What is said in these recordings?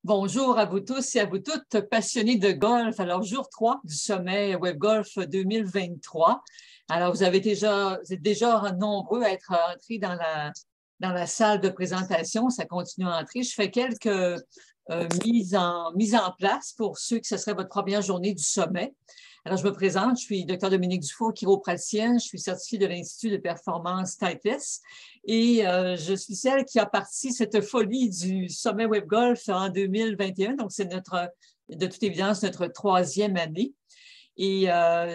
Bonjour à vous tous et à vous toutes passionnés de golf. Alors, jour 3 du sommet WebGolf 2023. Alors, vous êtes déjà nombreux à être entrés dans la salle de présentation. Ça continue à entrer. Je fais quelques mises en place pour ceux que ce serait votre première journée du sommet. Alors, je me présente, je suis Dr Dominique Dufour, chiropraticienne, je suis certifiée de l'Institut de performance Titleist et je suis celle qui a parti cette folie du sommet WebGolf en 2021. Donc, c'est de toute évidence, notre troisième année. Et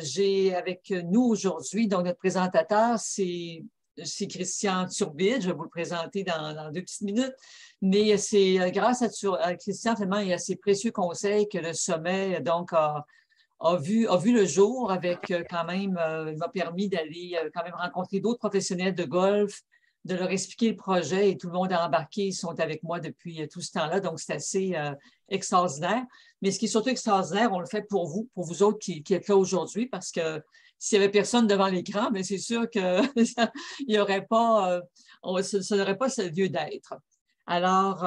j'ai avec nous aujourd'hui, donc notre présentateur, c'est Christian Turbide. Je vais vous le présenter dans 2 petites minutes. Mais c'est grâce à Christian, finalement, et à ses précieux conseils que le sommet, donc, a vu le jour avec quand même, il m'a permis d'aller quand même rencontrer d'autres professionnels de golf, de leur expliquer le projet et tout le monde a embarqué. Ils sont avec moi depuis tout ce temps-là, donc c'est assez extraordinaire. Mais ce qui est surtout extraordinaire, on le fait pour vous autres qui êtes là aujourd'hui, parce que s'il n'y avait personne devant l'écran, bien, c'est sûr qu'il n'y aurait pas, ça n'aurait pas ce lieu d'être. Alors,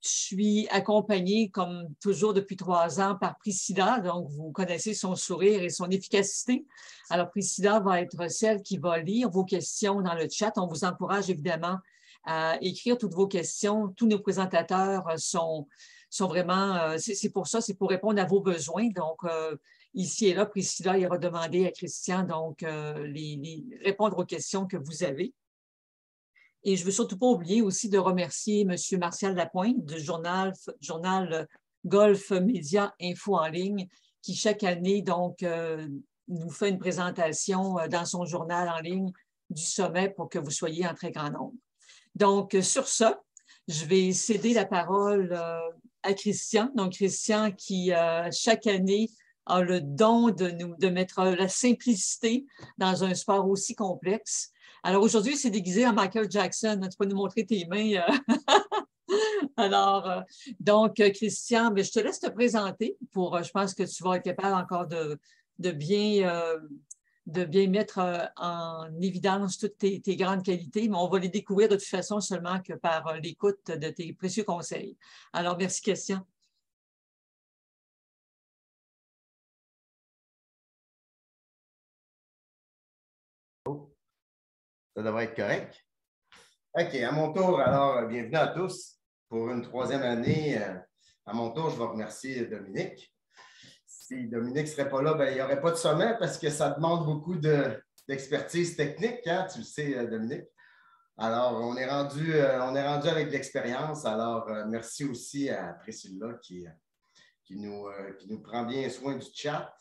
je suis accompagnée, comme toujours depuis 3 ans, par Priscilla. Donc, vous connaissez son sourire et son efficacité. Alors, Priscilla va être celle qui va lire vos questions dans le chat. On vous encourage évidemment à écrire toutes vos questions. Tous nos présentateurs sont vraiment, c'est pour ça, c'est pour répondre à vos besoins. Donc, ici et là, Priscilla ira demander à Christian donc répondre aux questions que vous avez. Et je ne veux surtout pas oublier aussi de remercier M. Martial Lapointe du journal Golf Média Info en ligne, qui chaque année donc nous fait une présentation dans son journal en ligne du sommet pour que vous soyez en très grand nombre. Donc, sur ça, je vais céder la parole à Christian. Donc, Christian qui, chaque année, a le don de mettre la simplicité dans un sport aussi complexe. Alors, aujourd'hui, c'est déguisé en Michael Jackson. Tu peux nous montrer tes mains. Alors, donc, Christian, mais je te laisse te présenter pour, je pense que tu vas être capable encore de bien mettre en évidence toutes tes grandes qualités, mais on va les découvrir de toute façon seulement que par l'écoute de tes précieux conseils. Alors, merci, Christian. Ça devrait être correct. OK, à mon tour, alors, bienvenue à tous pour une troisième année. À mon tour, je vais remercier Dominique. Si Dominique ne serait pas là, bien, il n'y aurait pas de sommet parce que ça demande beaucoup d'expertise technique, hein, tu le sais, Dominique. Alors, on est rendu avec de l'expérience. Alors, merci aussi à Priscilla qui nous prend bien soin du chat.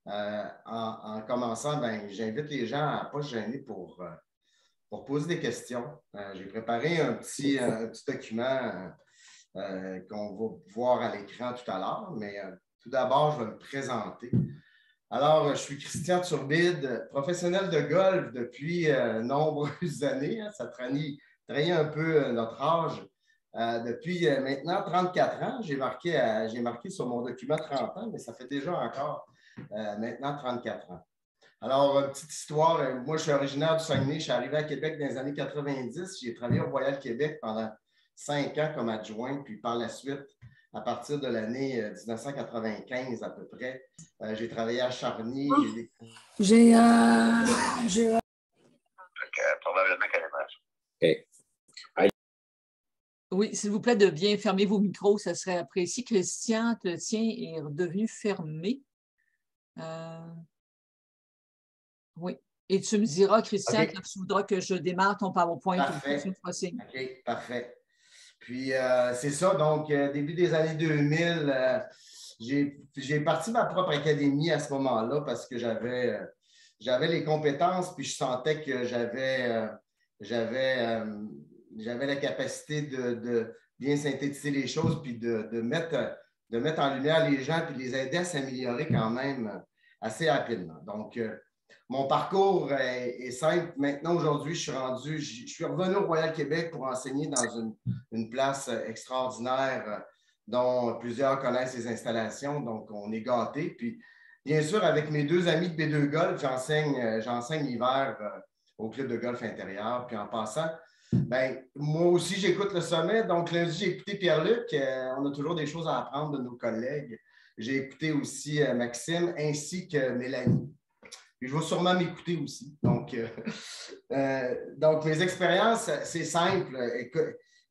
En commençant, ben, j'invite les gens à ne pas se gêner pour poser des questions. J'ai préparé un petit document qu'on va voir à l'écran tout à l'heure, mais tout d'abord, je vais me présenter. Alors, je suis Christian Turbide, professionnel de golf depuis nombreuses années. Hein, ça trahit un peu notre âge. Depuis maintenant 34 ans, j'ai marqué sur mon document 30 ans, mais ça fait déjà encore maintenant 34 ans. Alors, petite histoire, moi je suis originaire du Saguenay, je suis arrivé à Québec dans les années 90, j'ai travaillé au Royal Québec pendant 5 ans comme adjoint, puis par la suite, à partir de l'année 1995 à peu près, j'ai travaillé à Charny. Probablement qu'elle est marche. Oui, s'il vous plaît, de bien fermer vos micros, ça serait apprécié. Christian, le tien est redevenu fermé. Oui. Et tu me diras, Christian, Okay. quand tu voudras que je démarre ton PowerPoint. Parfait. OK, parfait. Puis, c'est ça. Donc, début des années 2000, j'ai parti ma propre académie à ce moment-là parce que j'avais les compétences, puis je sentais que j'avais la capacité de bien synthétiser les choses, puis de mettre en lumière les gens, puis les aider à s'améliorer quand même assez rapidement. Donc, mon parcours est simple. Maintenant, aujourd'hui, je suis revenu au Royal Québec pour enseigner dans une place extraordinaire dont plusieurs connaissent les installations. Donc, on est gâtés. Puis, bien sûr, avec mes 2 amis de B2 Golf, j'enseigne l'hiver au club de golf intérieur. Puis, en passant, Ben, moi aussi, j'écoute le sommet. Donc, lundi, j'ai écouté Pierre-Luc. On a toujours des choses à apprendre de nos collègues. J'ai écouté aussi Maxime ainsi que Mélanie. Puis, je vais sûrement m'écouter aussi. Donc, mes expériences, c'est simple.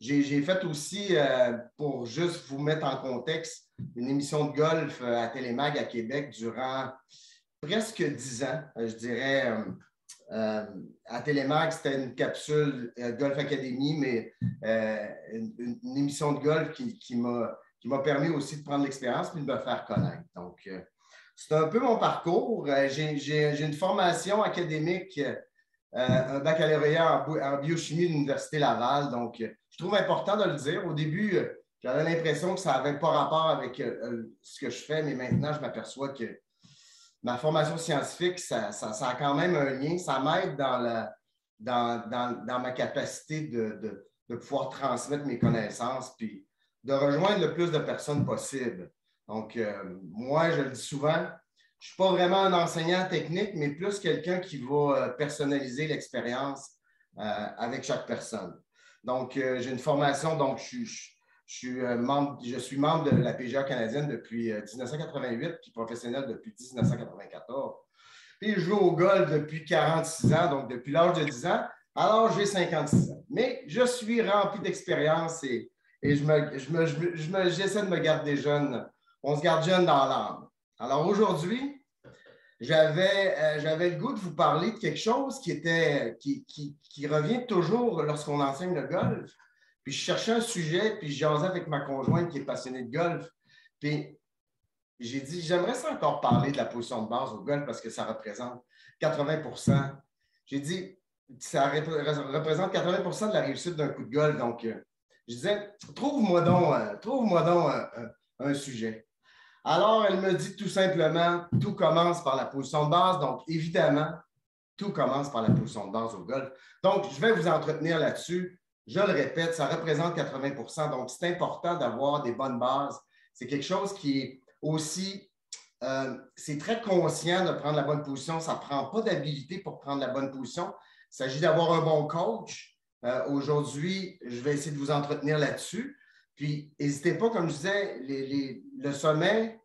J'ai fait aussi, pour juste vous mettre en contexte, une émission de golf à Télémag à Québec durant presque 10 ans, je dirais. À Télémag, c'était une capsule Golf Academy, mais une émission de golf qui m'a permis aussi de prendre l'expérience et de me faire connaître. Donc, c'est un peu mon parcours. J'ai une formation académique, un baccalauréat en biochimie de l'Université Laval. Donc, je trouve important de le dire. Au début, j'avais l'impression que ça n'avait pas rapport avec ce que je fais, mais maintenant, je m'aperçois que ma formation scientifique, ça a quand même un lien. Ça m'aide dans ma capacité de pouvoir transmettre mes connaissances puis de rejoindre le plus de personnes possible. Donc, moi, je le dis souvent, je ne suis pas vraiment un enseignant technique, mais plus quelqu'un qui va personnaliser l'expérience avec chaque personne. Donc, j'ai une formation, donc je suis membre de la PGA canadienne depuis 1988, puis professionnel depuis 1994. Puis je joue au golf depuis 46 ans, donc depuis l'âge de 10 ans. Alors, j'ai 56 ans. Mais je suis rempli d'expérience et j'essaie de me garder jeune. On se garde jeune dans l'âme. Alors aujourd'hui, j'avais le goût de vous parler de quelque chose qui revient toujours lorsqu'on enseigne le golf. Puis je cherchais un sujet, puis je jasais avec ma conjointe qui est passionnée de golf. Puis j'ai dit, j'aimerais ça encore parler de la position de base au golf parce que ça représente 80 %. J'ai dit, ça représente 80 % de la réussite d'un coup de golf. Donc, je disais, trouve-moi donc un sujet. Alors, elle me dit tout simplement, tout commence par la position de base. Donc, évidemment, tout commence par la position de base au golf. Donc, je vais vous entretenir là-dessus. Je le répète, ça représente 80 %. Donc, c'est important d'avoir des bonnes bases. C'est quelque chose qui est aussi, c'est très conscient de prendre la bonne position. Ça ne prend pas d'habilité pour prendre la bonne position. Il s'agit d'avoir un bon coach. Aujourd'hui, je vais essayer de vous entretenir là-dessus. Puis, n'hésitez pas, comme je disais, le sommet,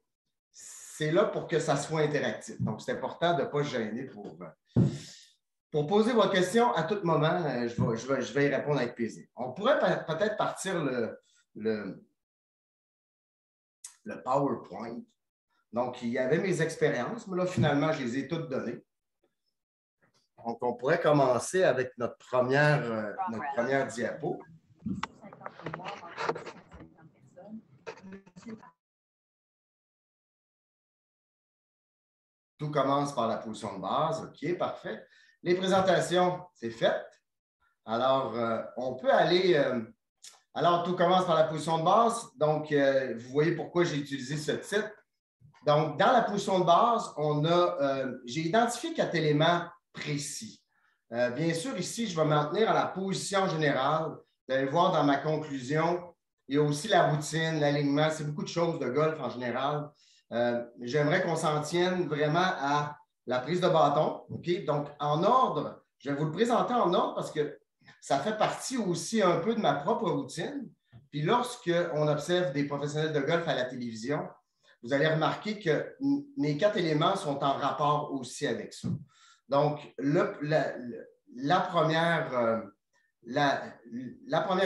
c'est là pour que ça soit interactif. Donc, c'est important de ne pas se gêner pour poser vos questions à tout moment. Je vais y répondre avec plaisir. On pourrait peut-être partir le PowerPoint. Donc, il y avait mes expériences, mais là, finalement, je les ai toutes données. Donc, on pourrait commencer avec notre première diapo. Tout commence par la position de base. OK, parfait. Les présentations, c'est fait. Alors, on peut aller... alors, tout commence par la position de base. Donc, vous voyez pourquoi j'ai utilisé ce titre. Donc, dans la position de base, j'ai identifié 4 éléments précis. Bien sûr, ici, je vais m'en tenir à la position générale. Vous allez voir dans ma conclusion, il y a aussi la routine, l'alignement. C'est beaucoup de choses de golf en général. J'aimerais qu'on s'en tienne vraiment à la prise de bâton. OK? Donc, en ordre, je vais vous le présenter en ordre parce que ça fait partie aussi un peu de ma propre routine. Puis lorsqu'on observe des professionnels de golf à la télévision, vous allez remarquer que mes 4 éléments sont en rapport aussi avec ça. Donc, la première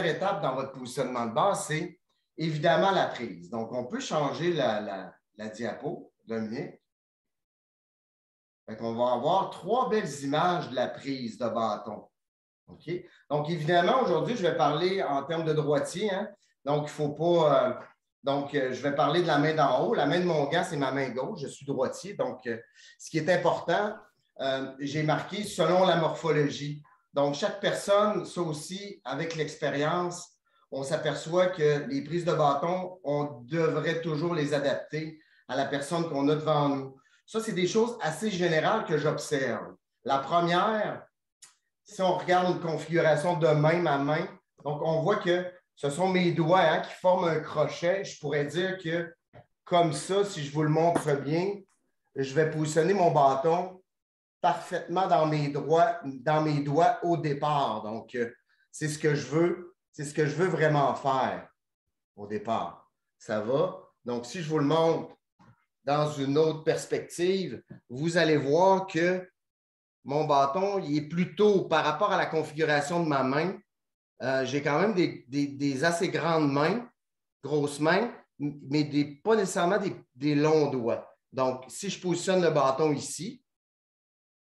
étape dans votre positionnement de base, c'est évidemment la prise. Donc, on peut changer la diapo, Dominique. On va avoir 3 belles images de la prise de bâton. OK? Donc, évidemment, aujourd'hui, je vais parler en termes de droitier. Hein? Donc, il ne faut pas... je vais parler de la main d'en haut. La main de mon gant, c'est ma main gauche. Je suis droitier. Donc, ce qui est important, j'ai marqué selon la morphologie. Donc, chaque personne, ça aussi, avec l'expérience, on s'aperçoit que les prises de bâton, on devrait toujours les adapter à la personne qu'on a devant nous. Ça, c'est des choses assez générales que j'observe. La première, si on regarde une configuration de main à main, donc on voit que ce sont mes doigts qui forment un crochet. Je pourrais dire que comme ça, si je vous le montre bien, je vais positionner mon bâton parfaitement dans mes doigts au départ. Donc, c'est ce que je veux vraiment faire au départ. Ça va? Donc, si je vous le montre dans une autre perspective, vous allez voir que mon bâton, il est plutôt, par rapport à la configuration de ma main, j'ai quand même des assez grandes mains, grosses mains, mais pas nécessairement des longs doigts. Donc, si je positionne le bâton ici,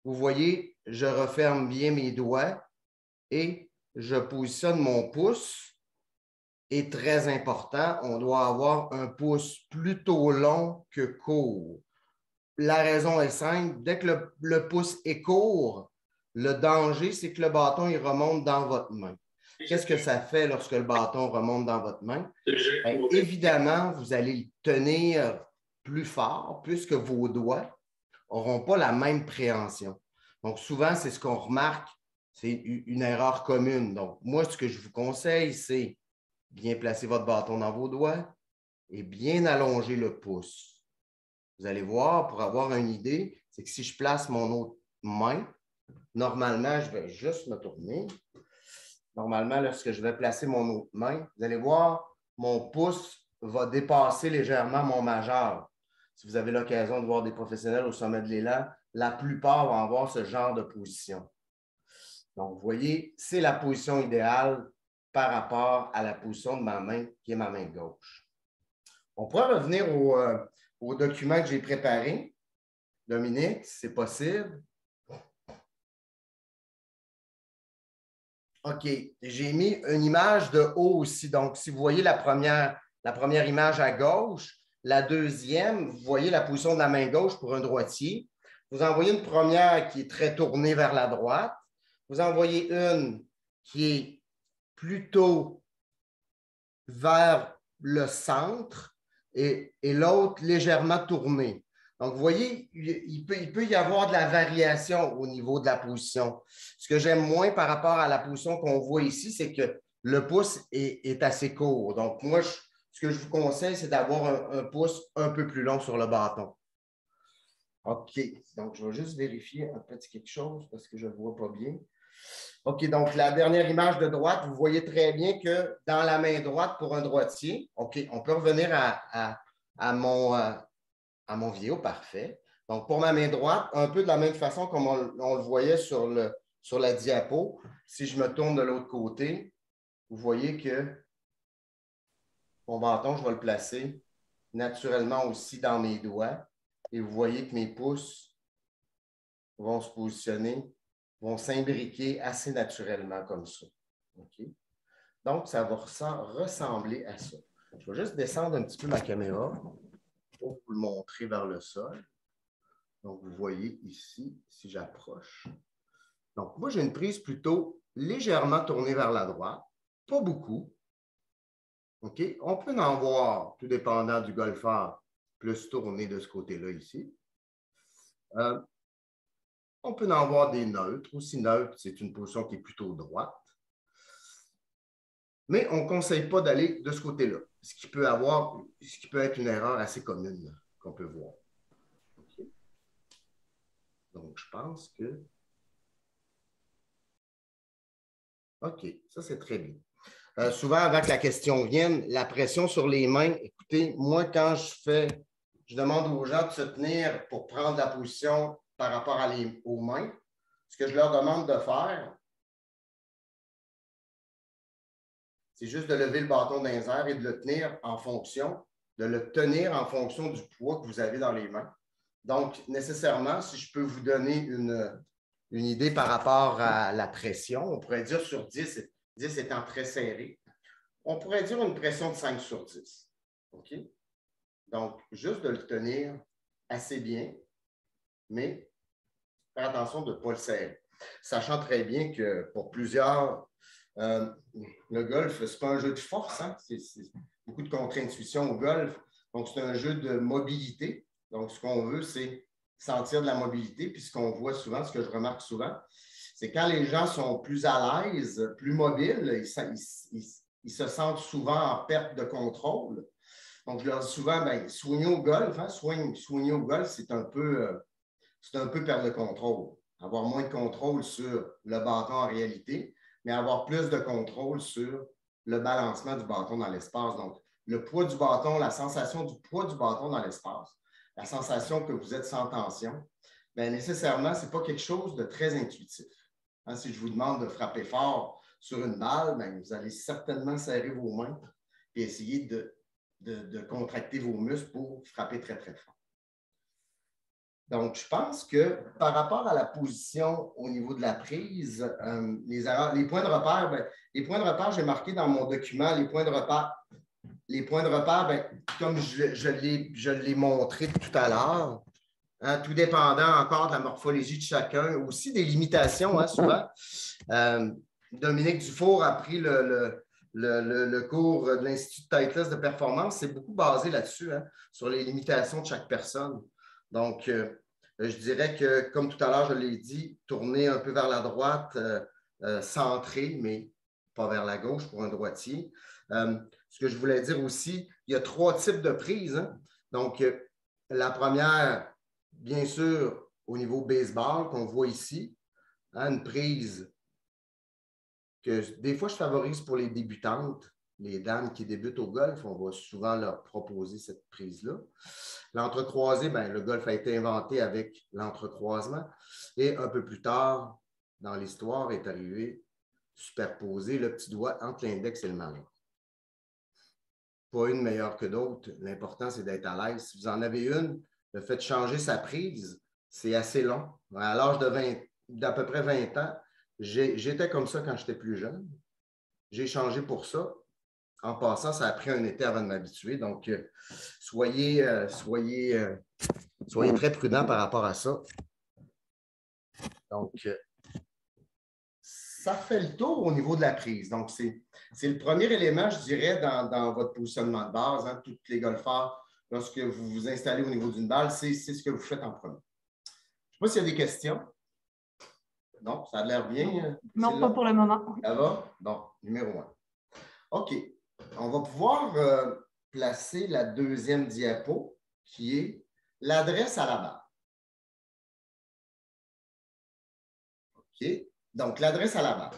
vous voyez, je referme bien mes doigts et je positionne mon pouce. Et très important, on doit avoir un pouce plutôt long que court. La raison est simple, dès que le pouce est court, le danger, c'est que le bâton, il remonte dans votre main. Qu'est-ce que ça fait lorsque le bâton remonte dans votre main? Bien, évidemment, vous allez le tenir plus fort puisque vos doigts n'auront pas la même préhension. Donc, souvent, c'est ce qu'on remarque, c'est une erreur commune. Donc, moi, ce que je vous conseille, c'est bien placer votre bâton dans vos doigts et bien allonger le pouce. Vous allez voir, pour avoir une idée, c'est que si je place mon autre main, normalement, je vais juste me tourner. Normalement, lorsque je vais placer mon autre main, vous allez voir, mon pouce va dépasser légèrement mon majeur. Si vous avez l'occasion de voir des professionnels au sommet de l'élan, la plupart vont avoir ce genre de position. Donc, vous voyez, c'est la position idéale par rapport à la position de ma main, qui est ma main gauche. On pourrait revenir au document que j'ai préparé. Dominique, si c'est possible. OK, j'ai mis une image de haut aussi. Donc, si vous voyez la première image à gauche, la deuxième, vous voyez la position de la main gauche pour un droitier. Vous en voyez une première qui est très tournée vers la droite. Vous en voyez une qui est plutôt vers le centre et l'autre légèrement tournée. Donc, vous voyez, il peut y avoir de la variation au niveau de la position. Ce que j'aime moins par rapport à la position qu'on voit ici, c'est que le pouce est assez court. Donc, moi, ce que je vous conseille, c'est d'avoir un pouce un peu plus long sur le bâton. OK. Donc, je vais juste vérifier un petit quelque chose parce que je ne le vois pas bien. OK, donc la dernière image de droite, vous voyez très bien que dans la main droite pour un droitier, OK, on peut revenir à mon vidéo, parfait. Donc, pour ma main droite, un peu de la même façon comme on le voyait sur la diapo, si je me tourne de l'autre côté, vous voyez que mon bâton, je vais le placer naturellement aussi dans mes doigts et vous voyez que mes pouces vont se positionner, vont s'imbriquer assez naturellement comme ça. OK? Donc, ça va ressembler à ça. Je vais juste descendre un petit peu ma caméra pour vous le montrer vers le sol. Donc, vous voyez ici, si j'approche. Donc, moi, j'ai une prise plutôt légèrement tournée vers la droite, pas beaucoup. OK? On peut en voir, tout dépendant du golfeur, plus tourné de ce côté-là ici. On peut en voir des neutres. Aussi neutre, c'est une position qui est plutôt droite. Mais on ne conseille pas d'aller de ce côté-là, ce qui peut être une erreur assez commune qu'on peut voir. Okay. Donc, je pense que... OK, ça, c'est très bien. Souvent, avant que la question vienne, la pression sur les mains, écoutez, moi, quand je demande aux gens de se tenir pour prendre la position par rapport aux mains, ce que je leur demande de faire, c'est juste de lever le bâton dans les airs et de le tenir en fonction du poids que vous avez dans les mains. Donc, nécessairement, si je peux vous donner une idée par rapport à la pression, on pourrait dire sur 10, 10 étant très serré, on pourrait dire une pression de 5 sur 10. OK? Donc, juste de le tenir assez bien, mais faire attention de ne pas le serrer. Sachant très bien que pour plusieurs, le golf, ce n'est pas un jeu de force, hein? C'est beaucoup de contre-intuition au golf. Donc, c'est un jeu de mobilité. Donc, ce qu'on veut, c'est sentir de la mobilité. Puis, ce qu'on voit souvent, ce que je remarque souvent, c'est quand les gens sont plus à l'aise, plus mobiles, ils se sentent souvent en perte de contrôle. Donc, je leur dis souvent, bien, swinguer au golf, hein? Swinguer au golf, c'est un peu perdre le contrôle. Avoir moins de contrôle sur le bâton en réalité. mais avoir plus de contrôle sur le balancement du bâton dans l'espace. Donc, le poids du bâton, la sensation du poids du bâton dans l'espace, la sensation que vous êtes sans tension, bien, nécessairement, ce n'est pas quelque chose de très intuitif. Hein, si je vous demande de frapper fort sur une balle, bien, vous allez certainement serrer vos mains et essayer de contracter vos muscles pour frapper très, très fort. Donc, je pense que par rapport à la position au niveau de la prise, les points de repère, bien, les points de repère, j'ai marqué dans mon document les points de repère. Les points de repère, bien, comme je l'ai montré tout à l'heure, hein, tout dépendant encore de la morphologie de chacun, aussi des limitations, hein, souvent. Dominique Dufour a pris le cours de l'Institut de Titleist de performance. C'est beaucoup basé là-dessus, hein, sur les limitations de chaque personne. Donc, je dirais que, comme tout à l'heure, je l'ai dit, tourner un peu vers la droite, centré, mais pas vers la gauche pour un droitier. Ce que je voulais dire aussi, il y a 3 types de prises. Hein. Donc, la première, bien sûr, au niveau baseball, qu'on voit ici, hein, une prise que des fois, je favorise pour les débutantes. Les dames qui débutent au golf, on va souvent leur proposer cette prise-là. L'entrecroisé, bien, le golf a été inventé avec l'entrecroisement. Et un peu plus tard, dans l'histoire, est arrivé superposer le petit doigt entre l'index et le majeur. Pas une meilleure que d'autres. L'important, c'est d'être à l'aise. Si vous en avez une, le fait de changer sa prise, c'est assez long. À l'âge d'à peu près 20 ans, j'étais comme ça quand j'étais plus jeune. J'ai changé pour ça. En passant, ça a pris un été avant de m'habituer. Donc, soyez très prudents par rapport à ça. Donc, ça fait le tour au niveau de la prise. Donc, c'est le premier élément, je dirais, dans votre positionnement de base. Hein, tous les golfeurs, lorsque vous vous installez au niveau d'une balle, c'est ce que vous faites en premier. Je ne sais pas s'il y a des questions. Non, ça a l'air bien. Non, pas pour le moment. Ça va? Donc, numéro 1. OK. On va pouvoir placer la deuxième diapo, qui est l'adresse à la balle. OK. Donc, l'adresse à la balle.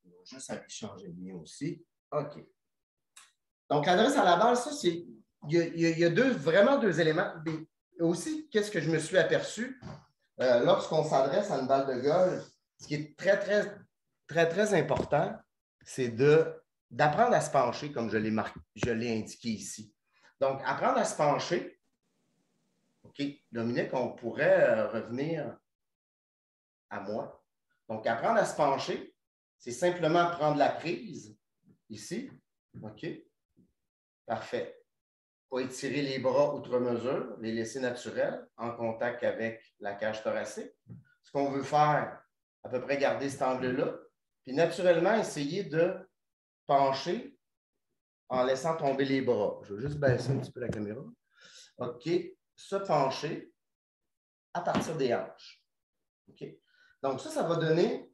Je vais juste aller changer le mien aussi. OK. Donc, l'adresse à la balle, ça, c'est. Il y a vraiment deux éléments. Mais aussi, qu'est-ce que je me suis aperçu lorsqu'on s'adresse à une balle de golf? Ce qui est très, très, très, très important, c'est d'apprendre à se pencher, comme je l'ai indiqué ici. Donc, apprendre à se pencher. OK. Dominique, on pourrait revenir à moi. Donc, apprendre à se pencher, c'est simplement prendre la prise ici. OK. Parfait. Pas étirer les bras outre mesure, les laisser naturels en contact avec la cage thoracique. Ce qu'on veut faire, à peu près garder cet angle-là, puis naturellement, essayer de pencher en laissant tomber les bras. Je vais juste baisser un petit peu la caméra. OK. Se pencher à partir des hanches. OK. Donc, ça va donner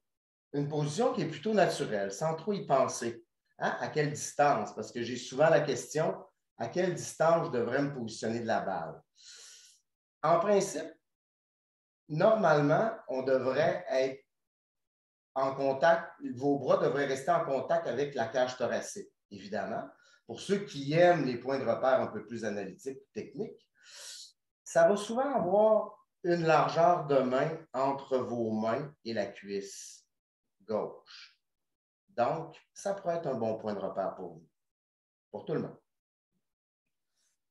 une position qui est plutôt naturelle, sans trop y penser. Hein? À quelle distance? Parce que j'ai souvent la question, à quelle distance je devrais me positionner de la balle? En principe, normalement, on devrait être en contact, vos bras devraient rester en contact avec la cage thoracique, évidemment. Pour ceux qui aiment les points de repère un peu plus analytiques, techniques, ça va souvent avoir une largeur de main entre vos mains et la cuisse gauche. Donc, ça pourrait être un bon point de repère pour vous, pour tout le monde.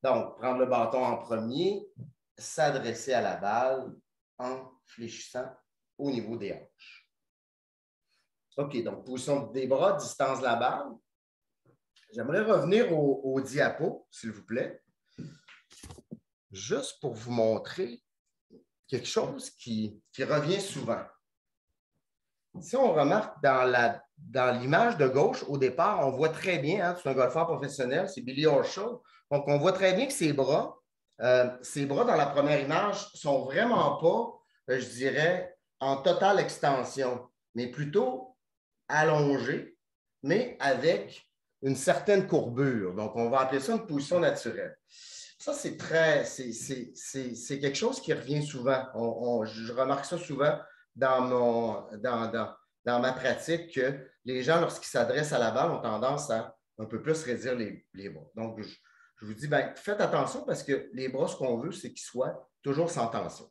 Donc, prendre le bâton en premier, s'adresser à la balle en fléchissant au niveau des hanches. OK, donc position des bras, distance de la balle. J'aimerais revenir au diapo, s'il vous plaît, juste pour vous montrer quelque chose qui revient souvent. Si on remarque dans l'image de gauche, au départ, on voit très bien, hein, c'est un golfeur professionnel, c'est Billy Horschel, donc on voit très bien que ses bras dans la première image ne sont vraiment pas, je dirais, en totale extension, mais plutôt allongés, mais avec une certaine courbure. Donc, on va appeler ça une position naturelle. Ça, c'est quelque chose qui revient souvent. Je remarque ça souvent dans dans ma pratique que les gens, lorsqu'ils s'adressent à la balle, ont tendance à un peu plus réduire les bras. Donc, je vous dis, bien, faites attention parce que les bras, ce qu'on veut, c'est qu'ils soient toujours sans tension.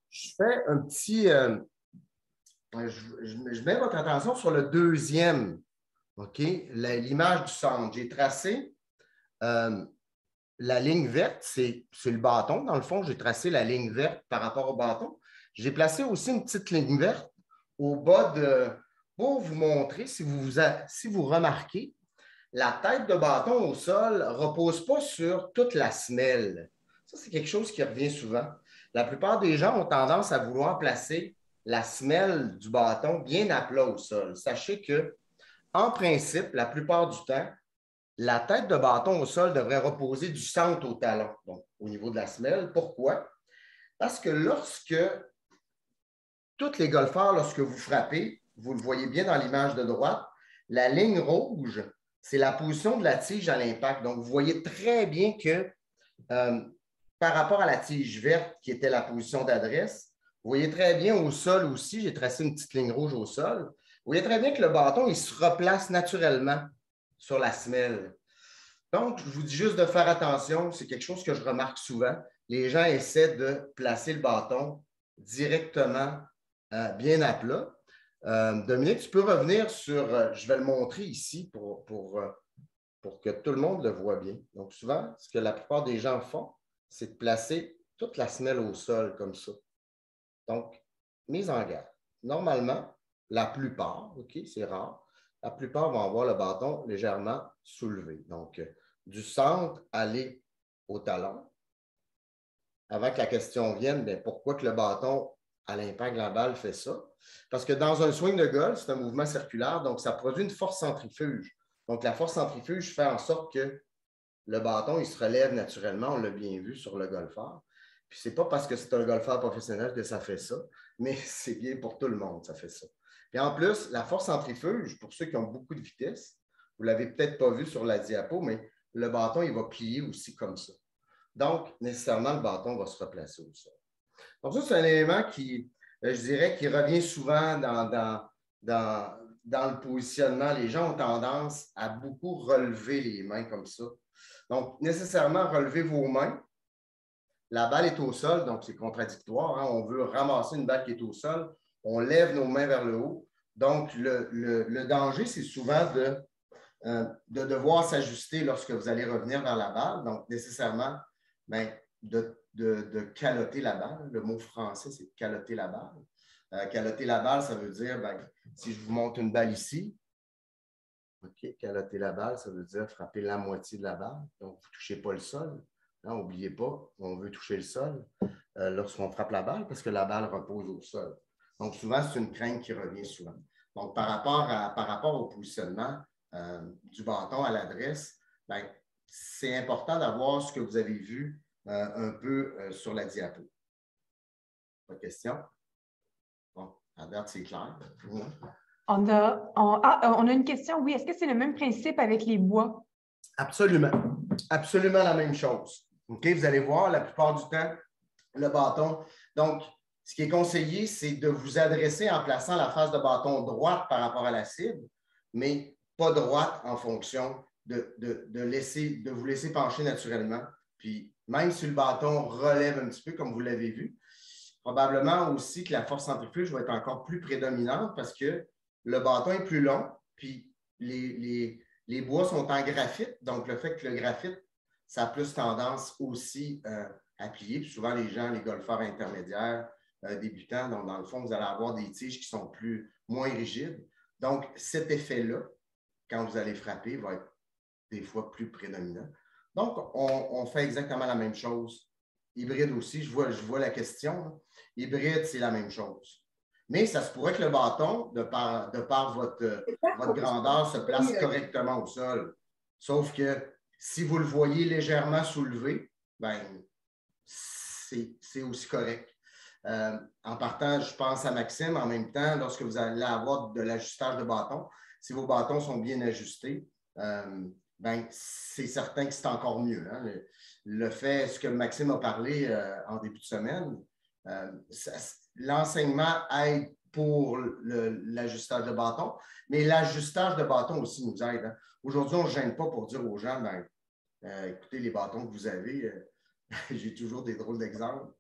Je fais un petit... je mets votre attention sur le deuxième, OK? L'image du centre. J'ai tracé la ligne verte, c'est le bâton. Dans le fond, j'ai tracé la ligne verte par rapport au bâton. J'ai placé aussi une petite ligne verte au bas pour vous montrer, si vous remarquez, la tête de bâton au sol ne repose pas sur toute la semelle. Ça, c'est quelque chose qui revient souvent. La plupart des gens ont tendance à vouloir placer la semelle du bâton bien à plat au sol. Sachez que, en principe, la plupart du temps, la tête de bâton au sol devrait reposer du centre au talon, donc au niveau de la semelle. Pourquoi? Parce que tous les golfeurs, lorsque vous frappez, vous le voyez bien dans l'image de droite, la ligne rouge, c'est la position de la tige à l'impact. Donc, vous voyez très bien que par rapport à la tige verte, qui était la position d'adresse, vous voyez très bien au sol aussi, j'ai tracé une petite ligne rouge au sol, vous voyez très bien que le bâton, il se replace naturellement sur la semelle. Donc, je vous dis juste de faire attention, c'est quelque chose que je remarque souvent. Les gens essaient de placer le bâton directement bien à plat. Dominique, tu peux revenir sur, je vais le montrer ici pour que tout le monde le voit bien. Donc, souvent, ce que la plupart des gens font, c'est de placer toute la semelle au sol comme ça. Donc, mise en garde. Normalement, la plupart, OK, c'est rare, la plupart vont avoir le bâton légèrement soulevé. Donc, du centre, aller au talon. Avant que la question vienne, bien, pourquoi que le bâton à l'impact de la balle fait ça? Parce que dans un swing de golf, c'est un mouvement circulaire, donc ça produit une force centrifuge. Donc, la force centrifuge fait en sorte que le bâton, il se relève naturellement, on l'a bien vu sur le golfeur. Puis, ce n'est pas parce que c'est un golfeur professionnel que ça fait ça, mais c'est bien pour tout le monde, ça fait ça. Puis en plus, la force centrifuge, pour ceux qui ont beaucoup de vitesse, vous ne l'avez peut-être pas vu sur la diapo, mais le bâton, il va plier aussi comme ça. Donc, nécessairement, le bâton va se replacer au sol. Donc, ça, c'est un élément qui, je dirais, qui revient souvent dans le positionnement. Les gens ont tendance à beaucoup relever les mains comme ça. Donc, nécessairement, relevez vos mains. La balle est au sol, donc c'est contradictoire. Hein? On veut ramasser une balle qui est au sol. On lève nos mains vers le haut. Donc, le danger, c'est souvent de devoir s'ajuster lorsque vous allez revenir vers la balle. Donc, nécessairement, bien, de caloter la balle. Le mot français, c'est caloter la balle. Caloter la balle, ça veut dire, bien, si je vous montre une balle ici, OK, caloter la balle, ça veut dire frapper la moitié de la balle. Donc, vous ne touchez pas le sol. N'oubliez pas, on veut toucher le sol lorsqu'on frappe la balle parce que la balle repose au sol. Donc, souvent, c'est une crainte qui revient souvent. Donc, par rapport au positionnement du bâton à l'adresse, bien, c'est important d'avoir ce que vous avez vu un peu sur la diapo. Pas de question? Bon, à date, c'est clair. On a une question, oui. Est-ce que c'est le même principe avec les bois? Absolument. Absolument la même chose. OK? Vous allez voir, la plupart du temps, le bâton. Donc, ce qui est conseillé, c'est de vous adresser en plaçant la face de bâton droite par rapport à la cible, mais pas droite en fonction de vous laisser pencher naturellement. Puis, même si le bâton relève un petit peu, comme vous l'avez vu, probablement aussi que la force centrifuge va être encore plus prédominante parce que le bâton est plus long, puis les bois sont en graphite. Donc, le fait que le graphite, ça a plus tendance aussi à plier. Puis souvent, les golfeurs intermédiaires, débutants, donc dans le fond, vous allez avoir des tiges qui sont moins rigides. Donc, cet effet-là, quand vous allez frapper, va être des fois plus prédominant. Donc, on fait exactement la même chose. Hybride aussi, je vois la question. Hybride, c'est la même chose. Mais ça se pourrait que le bâton, de par votre grandeur, se place correctement au sol. Sauf que si vous le voyez légèrement soulevé, ben, c'est aussi correct. En partant, je pense à Maxime, en même temps, lorsque vous allez avoir de l'ajustage de bâton, si vos bâtons sont bien ajustés, ben, c'est certain que c'est encore mieux. Hein? Le fait, ce que Maxime a parlé en début de semaine, l'enseignement aide pour l'ajustage de bâton, mais l'ajustage de bâton aussi nous aide. Hein. Aujourd'hui, on ne se gêne pas pour dire aux gens, ben, écoutez, les bâtons que vous avez, j'ai toujours des drôles d'exemples.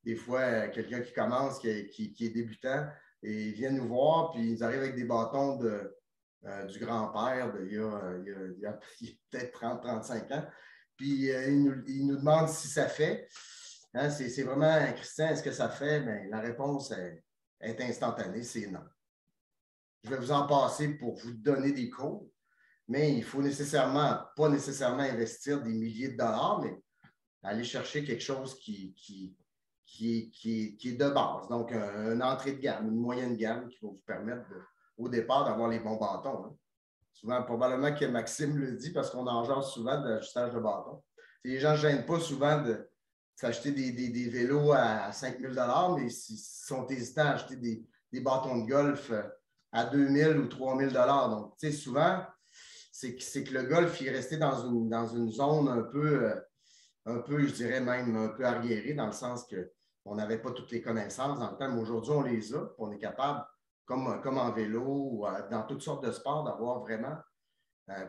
Des fois, quelqu'un qui commence, qui est débutant, et il vient nous voir, puis ils arrivent avec des bâtons du grand-père il y a peut-être 30-35 ans. Puis il nous demande si ça fait. Hein, c'est vraiment, Christian, est-ce que ça fait? Bien, la réponse est instantanée, c'est non. Je vais vous en passer pour vous donner des cours, mais il ne faut pas nécessairement investir des milliers de dollars, mais aller chercher quelque chose qui est de base. Donc, une entrée de gamme, une moyenne gamme qui va vous permettre au départ d'avoir les bons bâtons. Hein. Souvent, probablement que Maxime le dit parce qu'on en jase souvent de l'ajustage de bâtons. Les gens ne gênent pas souvent de s'acheter des vélos à 5 000 $ mais s'ils sont hésitants à acheter des bâtons de golf à 2 000 ou 3 000 $. Donc, tu sais, souvent, c'est que le golf il est resté dans une zone un peu, je dirais même un peu arriérée, dans le sens qu'on n'avait pas toutes les connaissances dans le temps, mais aujourd'hui, on les a, on est capable, comme en vélo ou dans toutes sortes de sports, d'avoir vraiment.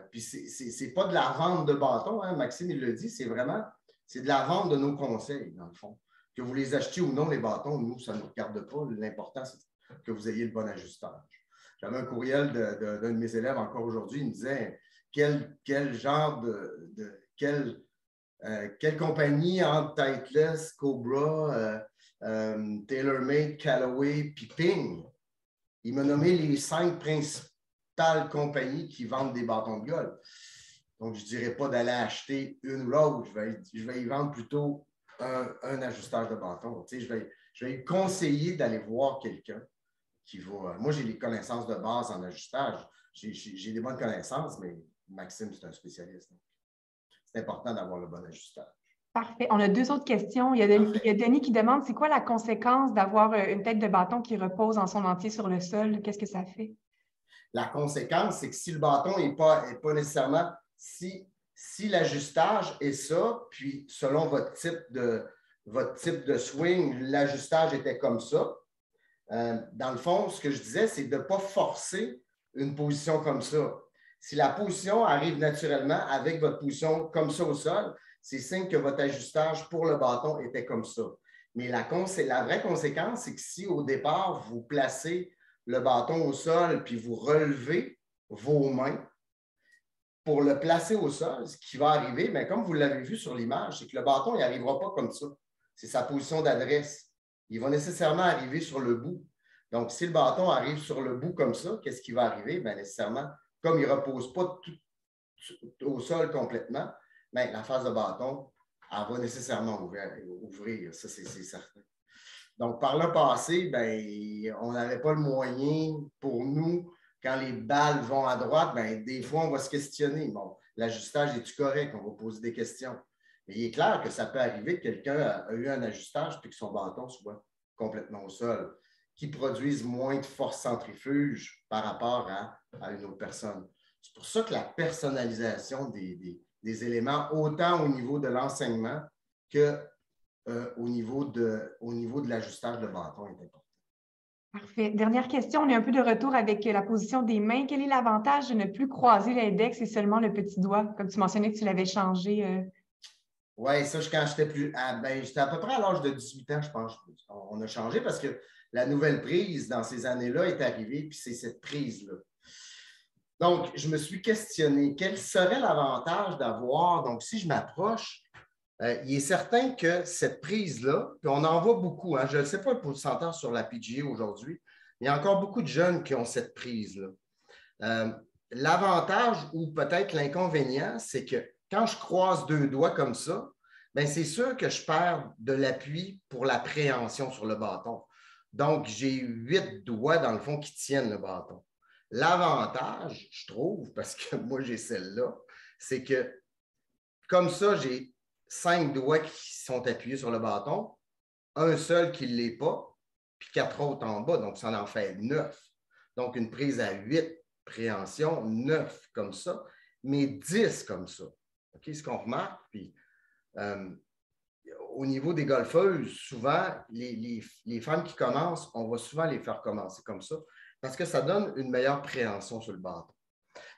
Puis, ce n'est pas de la vente de bâtons, hein, Maxime, il le dit, c'est de la vente de nos conseils, dans le fond. Que vous les achetiez ou non, les bâtons, nous, ça ne nous regarde pas. L'important, c'est que vous ayez le bon ajustage. J'avais un courriel d'un de mes élèves encore aujourd'hui, il me disait quel genre quelle compagnie entre Titleist, Cobra, TaylorMade, Callaway, puis Ping. Il m'a nommé les 5 principales compagnies qui vendent des bâtons de golf. Donc, je ne dirais pas d'aller acheter une ou l'autre. Je vais y vendre plutôt un ajustage de bâton. Tu sais, je vais lui conseiller d'aller voir quelqu'un qui va. Moi, j'ai les connaissances de base en ajustage. J'ai des bonnes connaissances, mais Maxime, c'est un spécialiste. C'est important d'avoir le bon ajustage. Parfait. On a 2 autres questions. Il y a Denis qui demande c'est quoi la conséquence d'avoir une tête de bâton qui repose en son entier sur le sol? Qu'est-ce que ça fait? La conséquence, c'est que si le bâton n'est pas nécessairement. Si l'ajustage est ça, puis selon votre type de swing, l'ajustage était comme ça. Dans le fond, ce que je disais, c'est de ne pas forcer une position comme ça. Si la position arrive naturellement avec votre position comme ça au sol, c'est signe que votre ajustage pour le bâton était comme ça. Mais la vraie conséquence, c'est que si au départ, vous placez le bâton au sol puis vous relevez vos mains pour le placer au sol, ce qui va arriver, bien, comme vous l'avez vu sur l'image, c'est que le bâton il n'arrivera pas comme ça. C'est sa position d'adresse. Il va nécessairement arriver sur le bout. Donc, si le bâton arrive sur le bout comme ça, qu'est-ce qui va arriver? Bien, nécessairement, comme il ne repose pas tout au sol complètement, bien, la face de bâton, elle va nécessairement ouvrir. Ça, c'est certain. Donc, par le passé, bien, on n'avait pas le moyen pour nous, quand les balles vont à droite, bien, des fois, on va se questionner. Bon, l'ajustage est-tu correct? On va poser des questions. Mais il est clair que ça peut arriver que quelqu'un a eu un ajustage puis que son bâton soit complètement au sol, qui produise moins de force centrifuge par rapport à une autre personne. C'est pour ça que la personnalisation des éléments, autant au niveau de l'enseignement qu'au niveau de l'ajustage de bâton est important. Parfait. Dernière question, on est un peu de retour avec la position des mains. Quel est l'avantage de ne plus croiser l'index et seulement le petit doigt? Comme tu mentionnais que tu l'avais changé. Oui, ça, quand j'étais j'étais à peu près à l'âge de 18 ans, je pense. On a changé parce que la nouvelle prise dans ces années-là est arrivée, puis c'est cette prise-là. Donc, je me suis questionné, quel serait l'avantage d'avoir, donc si je m'approche, il est certain que cette prise-là, puis on en voit beaucoup, hein, je ne sais pas le pourcentage sur la PGA aujourd'hui, mais il y a encore beaucoup de jeunes qui ont cette prise-là. L'avantage ou peut-être l'inconvénient, c'est que quand je croise 2 doigts comme ça, bien, c'est sûr que je perds de l'appui pour la préhension sur le bâton. Donc, j'ai 8 doigts, dans le fond, qui tiennent le bâton. L'avantage, je trouve, parce que moi, j'ai celle-là, c'est que comme ça, j'ai 5 doigts qui sont appuyés sur le bâton, un seul qui ne l'est pas, puis 4 autres en bas, donc ça en fait 9. Donc, une prise à 8 préhension, 9 comme ça, mais 10 comme ça. Okay? Ce qu'on remarque, puis au niveau des golfeuses, souvent, les femmes qui commencent, on va souvent les faire commencer comme ça parce que ça donne une meilleure préhension sur le bâton.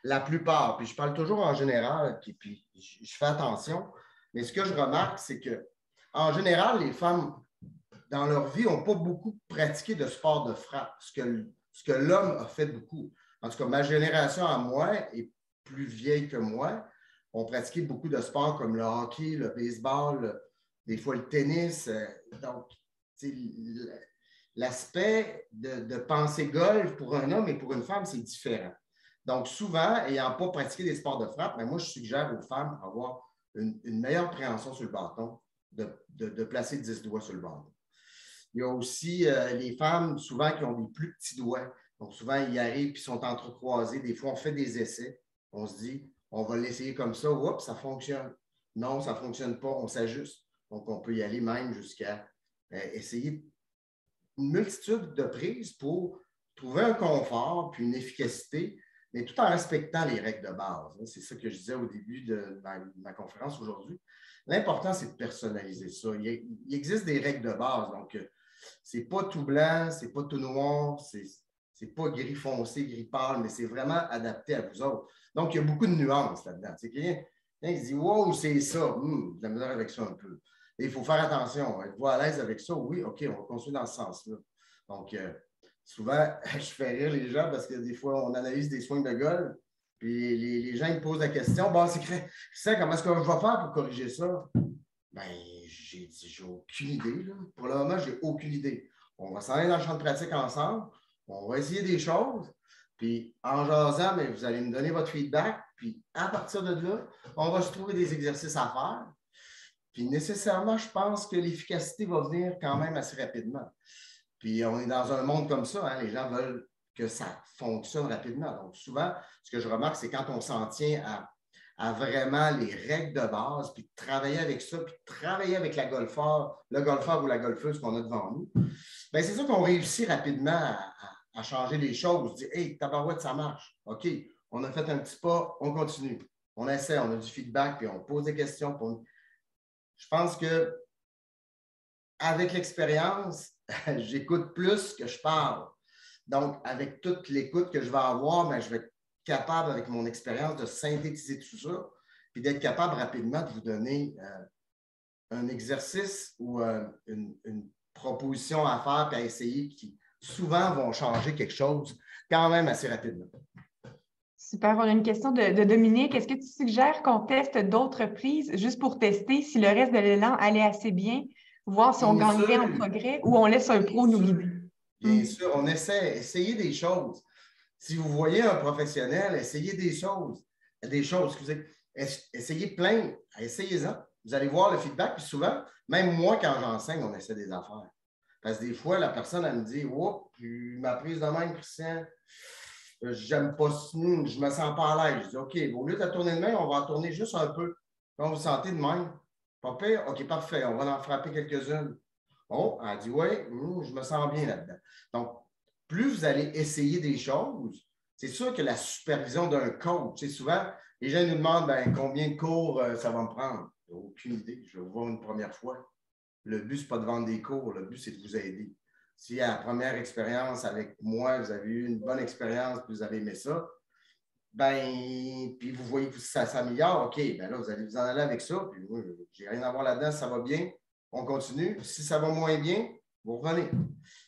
La plupart, puis je parle toujours en général, puis je fais attention, mais ce que je remarque, c'est que en général, les femmes, dans leur vie, n'ont pas beaucoup pratiqué de sport de frappe, ce que l'homme a fait beaucoup. En tout cas, ma génération à moi est plus vieille que moi. On pratiquait beaucoup de sports comme le hockey, le baseball, des fois le tennis. Donc, l'aspect de penser golf pour un homme et pour une femme, c'est différent. Donc, souvent, ayant pas pratiqué des sports de frappe, mais moi, je suggère aux femmes d'avoir une meilleure préhension sur le bâton, de placer 10 doigts sur le bâton. Il y a aussi les femmes, souvent, qui ont des plus petits doigts. Donc, souvent, ils arrivent et sont entrecroisés. Des fois, on fait des essais. On se dit, on va l'essayer comme ça. Oups, ça fonctionne. Non, ça ne fonctionne pas. On s'ajuste. Donc, on peut y aller même jusqu'à essayer une multitude de prises pour trouver un confort puis une efficacité, mais tout en respectant les règles de base. C'est ça que je disais au début de ma conférence aujourd'hui. L'important, c'est de personnaliser ça. Il existe des règles de base. Donc, ce n'est pas tout blanc, ce n'est pas tout noir, c'est pas gris foncé, gris pâle, mais c'est vraiment adapté à vous autres. Donc, il y a beaucoup de nuances là-dedans. Quelqu'un qui se dit « Wow, c'est ça! De la misère avec ça un peu. » Et il faut faire attention. Êtes-vous à l'aise avec ça? Oui, OK, on va continuer dans ce sens-là. Donc, souvent, je fais rire les gens parce que des fois, on analyse des swings de golf, puis les gens ils me posent la question, bon, c'est ça, comment est-ce que je vais faire pour corriger ça? Bien, j'ai dit, j'ai aucune idée. Là. Pour le moment, j'ai aucune idée. On va s'en aller dans le champ de pratique ensemble, on va essayer des choses, puis en jasant, bien, vous allez me donner votre feedback, puis à partir de là, on va se trouver des exercices à faire. Puis nécessairement, je pense que l'efficacité va venir quand même assez rapidement. Puis on est dans un monde comme ça, hein, les gens veulent que ça fonctionne rapidement. Donc souvent, ce que je remarque, c'est quand on s'en tient à vraiment les règles de base, puis de travailler avec ça, puis de travailler avec le golfeur ou la golfeuse qu'on a devant nous, bien, c'est ça qu'on réussit rapidement à changer les choses. Dire, hey, tabarouette, ça marche. OK, on a fait un petit pas, on continue. On essaie, on a du feedback, puis on pose des questions. Je pense que avec l'expérience, j'écoute plus que je parle. Donc, avec toute l'écoute que je vais avoir, bien, je vais être capable, avec mon expérience, de synthétiser tout ça, puis d'être capable rapidement de vous donner un exercice ou une proposition à faire et à essayer qui, souvent, vont changer quelque chose quand même assez rapidement. Super. On a une question de Dominique. Est-ce que tu suggères qu'on teste d'autres prises juste pour tester si le reste de l'élan allait assez bien, voir si on gagnerait en progrès ou on laisse un pro nous guider? Bien sûr, on essayez des choses. Si vous voyez un professionnel, essayez des choses. Essayez plein, essayez-en. Vous allez voir le feedback. Puis souvent, même moi, quand j'enseigne, on essaie des affaires. Parce que des fois, la personne, elle me dit « Oups, ma prise de main, Christian, j'aime pas ça, je me sens pas à l'aise. » Je dis « OK, au lieu de la tourner de main, on va en tourner juste un peu. Quand vous sentez de même, pas pire, OK, parfait, on va en frapper quelques-unes. Oh, elle dit « Oui, je me sens bien là-dedans. » Donc, plus vous allez essayer des choses, c'est sûr que la supervision d'un coach, souvent, les gens nous demandent ben, combien de cours ça va me prendre. J'ai aucune idée. Je vais vous voir une première fois. Le but, ce n'est pas de vendre des cours. Le but, c'est de vous aider. Si à la première expérience avec moi, vous avez eu une bonne expérience puis vous avez aimé ça, ben, puis vous voyez que ça s'améliore, OK, ben là, vous allez vous en aller avec ça. Puis moi, je n'ai rien à voir là-dedans. Ça va bien, on continue. Si ça va moins bien, vous revenez.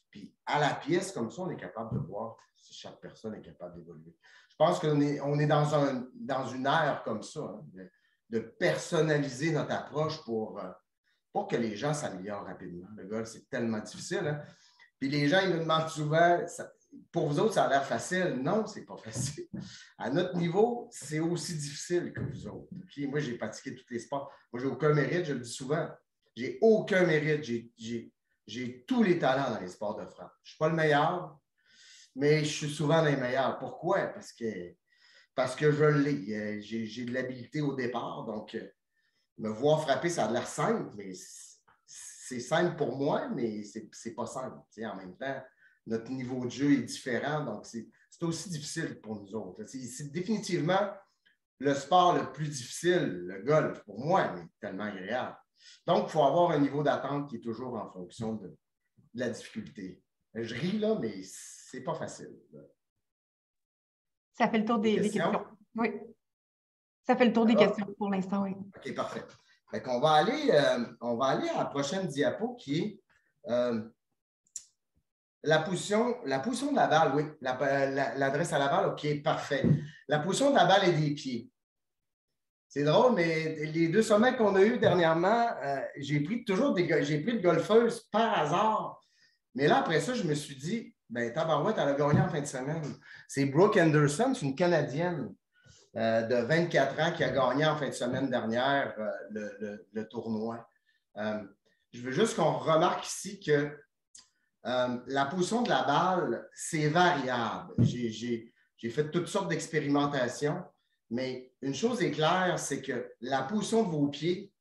Puis à la pièce, comme ça, on est capable de voir si chaque personne est capable d'évoluer. Je pense qu'on est dans une ère comme ça, hein, de personnaliser notre approche pour que les gens s'améliorent rapidement. Le golf, c'est tellement difficile. Hein? Puis les gens, ils nous demandent souvent, pour vous autres, ça a l'air facile. Non, c'est pas facile. À notre niveau, c'est aussi difficile que vous autres. Okay? Moi, j'ai pratiqué tous les sports. Moi, j'ai aucun mérite, je le dis souvent. J'ai aucun mérite. J'ai tous les talents dans les sports de frappe. Je ne suis pas le meilleur, mais je suis souvent dans les meilleurs. Pourquoi? Parce que je l'ai. J'ai de l'habileté au départ. Donc, me voir frapper, ça a l'air simple, mais c'est simple pour moi, mais ce n'est pas simple. En même temps, notre niveau de jeu est différent. Donc, c'est aussi difficile pour nous autres. C'est définitivement le sport le plus difficile, le golf, pour moi, mais tellement agréable. Donc, il faut avoir un niveau d'attente qui est toujours en fonction de la difficulté. Je ris là, mais ce n'est pas facile. Ça fait le tour des questions. Oui. Ça fait le tour des questions pour l'instant, oui. OK, parfait. Fait qu'on va aller à la prochaine diapo qui est la position de la balle. Oui, l'adresse à la balle, OK, parfait. La position de la balle et des pieds. C'est drôle, mais les deux sommets qu'on a eus dernièrement, j'ai pris de golfeuses par hasard. Mais là, après ça, je me suis dit, ben tabarouette, elle a gagné en fin de semaine. C'est Brooke Henderson, c'est une Canadienne de 24 ans qui a gagné en fin de semaine dernière le tournoi. Je veux juste qu'on remarque ici que la position de la balle, c'est variable. J'ai fait toutes sortes d'expérimentations, mais une chose est claire, c'est que la position de vos pieds,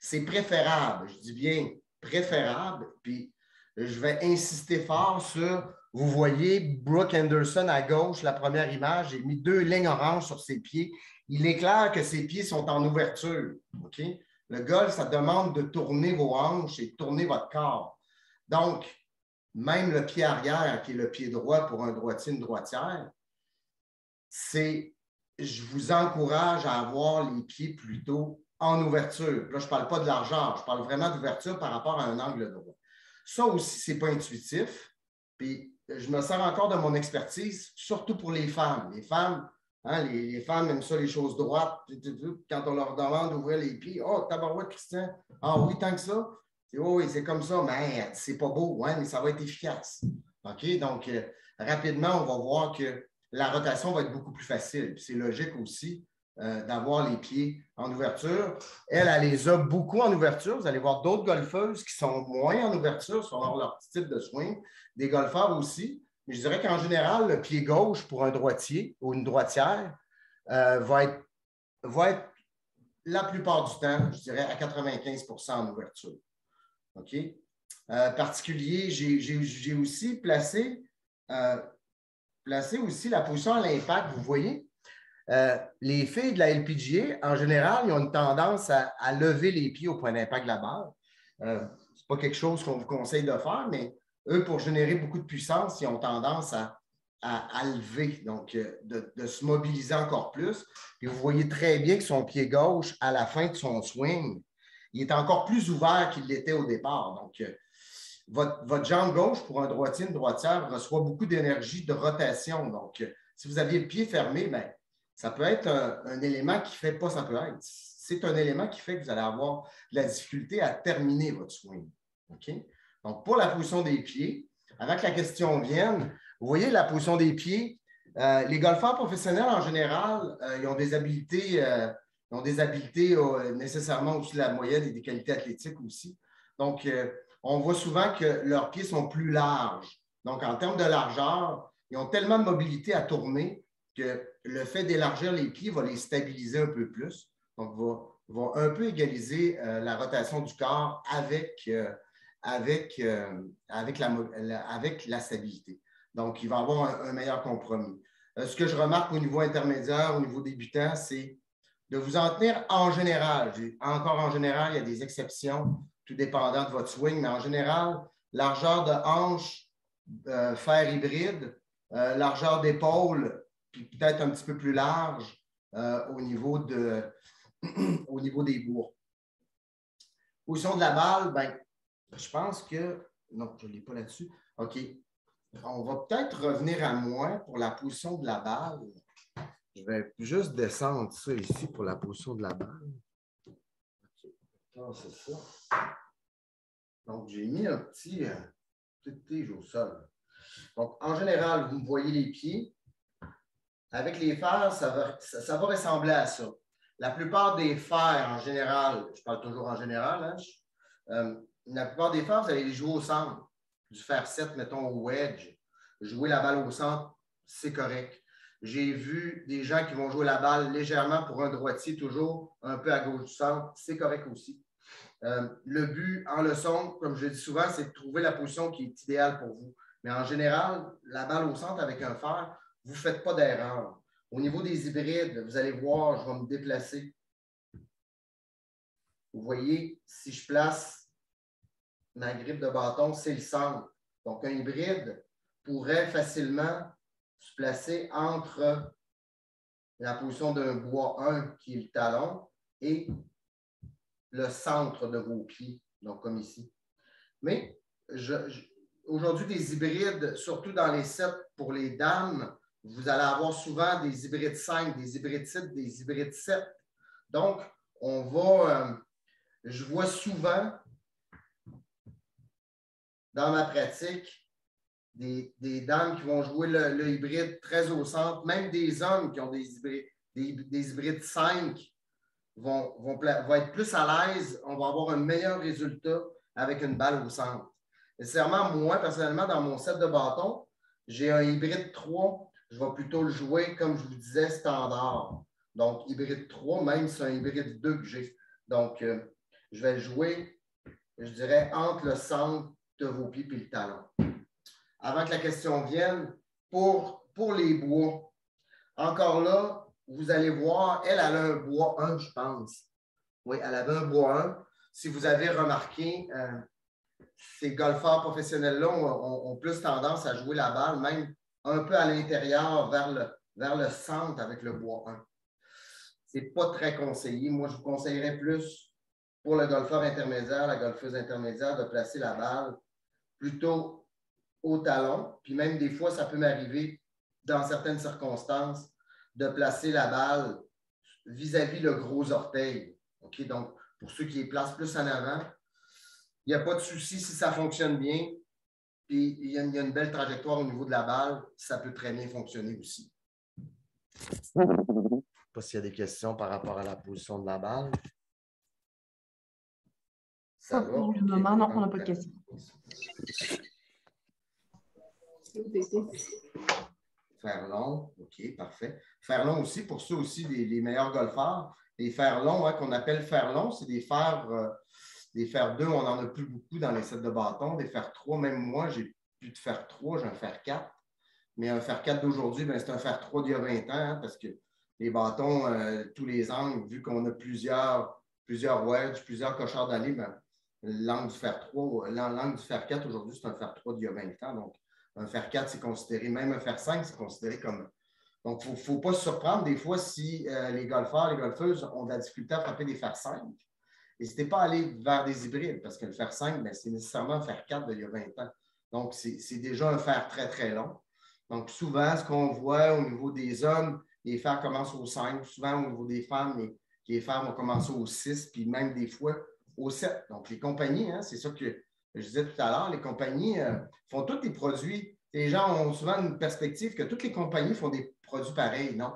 c'est préférable. Je dis bien préférable. Puis, je vais insister fort sur, vous voyez, Brooke Henderson à gauche, la première image, j'ai mis 2 lignes oranges sur ses pieds. Il est clair que ses pieds sont en ouverture. OK? Le golf, ça demande de tourner vos hanches et de tourner votre corps. Donc, même le pied arrière, qui est le pied droit pour un droitier, une droitière, je vous encourage à avoir les pieds plutôt en ouverture. Là, je ne parle pas de largeur, je parle vraiment d'ouverture par rapport à un angle droit. Ça aussi, ce n'est pas intuitif. Puis, je me sers encore de mon expertise, surtout pour les femmes. Les femmes, hein, les femmes aiment ça, les choses droites. Quand on leur demande d'ouvrir les pieds, « Oh, tabarouette, Christian! Ah oui, tant que ça? » Oh, oui, c'est comme ça, mais c'est pas beau, hein, mais ça va être efficace. OK? Donc, rapidement, on va voir que la rotation va être beaucoup plus facile. C'est logique aussi d'avoir les pieds en ouverture. Elle les a beaucoup en ouverture. Vous allez voir d'autres golfeuses qui sont moins en ouverture selon leur type de swing. Des golfeurs aussi. Mais je dirais qu'en général, le pied gauche pour un droitier ou une droitière va être la plupart du temps, je dirais, à 95 % en ouverture. OK? Particulier, j'ai aussi placé aussi la position à l'impact. Vous voyez, les filles de la LPGA, en général, ils ont une tendance à lever les pieds au point d'impact de la balle. Ce n'est pas quelque chose qu'on vous conseille de faire, mais eux, pour générer beaucoup de puissance, ils ont tendance à lever, donc de se mobiliser encore plus. Puis vous voyez très bien que son pied gauche, à la fin de son swing, il est encore plus ouvert qu'il l'était au départ. Donc, votre jambe gauche, pour un droitier, une droitière, reçoit beaucoup d'énergie de rotation. Donc, si vous aviez le pied fermé, bien, ça peut être un élément qui fait pas ça peut être. C'est un élément qui fait que vous allez avoir de la difficulté à terminer votre swing. OK? Donc, pour la position des pieds, avant que la question vienne, vous voyez la position des pieds. Les golfeurs professionnels, en général, ils ont des habiletés nécessairement au-dessus de la moyenne et des qualités athlétiques aussi. Donc, on voit souvent que leurs pieds sont plus larges. Donc, en termes de largeur, ils ont tellement de mobilité à tourner que le fait d'élargir les pieds va les stabiliser un peu plus. Donc, va un peu égaliser la rotation du corps avec la stabilité. Donc, il va y avoir un meilleur compromis. Ce que je remarque au niveau intermédiaire, au niveau débutant, c'est de vous en tenir en général. Encore en général, il y a des exceptions, tout dépendant de votre swing, mais en général, largeur de hanche, fer hybride, largeur d'épaule, puis peut-être un petit peu plus large au niveau des bourres. Position de la balle, ben, je pense que... Non, je ne l'ai pas là-dessus. OK. On va peut-être revenir à moi pour la position de la balle. Je vais juste descendre ça ici pour la position de la balle. OK. Ah, c'est ça. Donc, j'ai mis un petit tige au sol. Donc, en général, vous me voyez les pieds. Avec les fers, ça va ressembler à ça. La plupart des fers, en général, je parle toujours en général, hein, la plupart des fers, vous allez les jouer au centre. Du fer 7, mettons, au wedge. Jouer la balle au centre, c'est correct. J'ai vu des gens qui vont jouer la balle légèrement pour un droitier, toujours un peu à gauche du centre. C'est correct aussi. Le but en leçon, comme je le dis souvent, c'est de trouver la position qui est idéale pour vous. Mais en général, la balle au centre avec un fer, vous ne faites pas d'erreur. Au niveau des hybrides, vous allez voir, je vais me déplacer. vous voyez, si je place ma grippe de bâton, c'est le centre. Donc, un hybride pourrait facilement se placer entre la position d'un bois 1, qui est le talon, et le centre de vos pieds, donc comme ici. Mais aujourd'hui, des hybrides, surtout dans les sets pour les dames, vous allez avoir souvent des hybrides 5, des hybrides 7, des hybrides 7. Donc, je vois souvent dans ma pratique des dames qui vont jouer le hybride très au centre, même des hommes qui ont des hybrides 5 vont être plus à l'aise, on va avoir un meilleur résultat avec une balle au centre. Nécessairement, moi, personnellement, dans mon set de bâtons, j'ai un hybride 3, je vais plutôt le jouer, comme je vous disais, standard. Donc, hybride 3, même si c'est un hybride 2 que j'ai. Donc, je vais le jouer, je dirais, entre le centre de vos pieds et le talon. Avant que la question vienne, pour les bois, encore là, vous allez voir, elle a un bois 1, je pense. Oui, elle avait un bois 1. Si vous avez remarqué, ces golfeurs professionnels-là ont plus tendance à jouer la balle, même un peu à l'intérieur, vers le centre avec le bois 1. Ce n'est pas très conseillé. Moi, je vous conseillerais plus pour le golfeur intermédiaire, la golfeuse intermédiaire, de placer la balle plutôt au talon. Puis même des fois, ça peut m'arriver, dans certaines circonstances, de placer la balle vis-à-vis le gros orteil. Okay? Donc, pour ceux qui les placent plus en avant, il n'y a pas de souci si ça fonctionne bien. Puis il y a une belle trajectoire au niveau de la balle, ça peut très bien fonctionner aussi. Je ne sais pas s'il y a des questions par rapport à la position de la balle. Ça va? Pour le moment, non, on n'a pas de questions. Fer long, OK, parfait. Fer long aussi, pour ceux aussi, les meilleurs golfeurs. Les fers longs, hein, qu'on appelle fer long, c'est des fers 2, on n'en a plus beaucoup dans les sets de bâtons. Des fers 3, même moi, j'ai plus de fer 3, j'ai un fer 4. Mais un fer 4 d'aujourd'hui, c'est un fer 3 d'il y a 20 ans, hein, parce que les bâtons, tous les angles, vu qu'on a plusieurs wedges, plusieurs cocheurs d'allée, l'angle du fer 3, l'angle du fer 4 aujourd'hui, c'est un fer 3 d'il y a 20 ans. Donc, un fer 4, c'est considéré, même un fer 5, c'est considéré comme. Donc, il ne faut pas se surprendre des fois si les golfeurs, les golfeuses ont de la difficulté à frapper des fer 5. N'hésitez pas à aller vers des hybrides, parce que le fer 5, c'est nécessairement un fer 4 d'il y a 20 ans. Donc, c'est déjà un fer très, très long. Donc, souvent, ce qu'on voit au niveau des hommes, les fers commencent au 5. Souvent, au niveau des femmes, les fers vont commencer au 6, puis même des fois au 7. Donc, les compagnies, hein, c'est ça que je disais tout à l'heure, les compagnies font tous des produits. Les gens ont souvent une perspective que toutes les compagnies font des produits pareils. Non.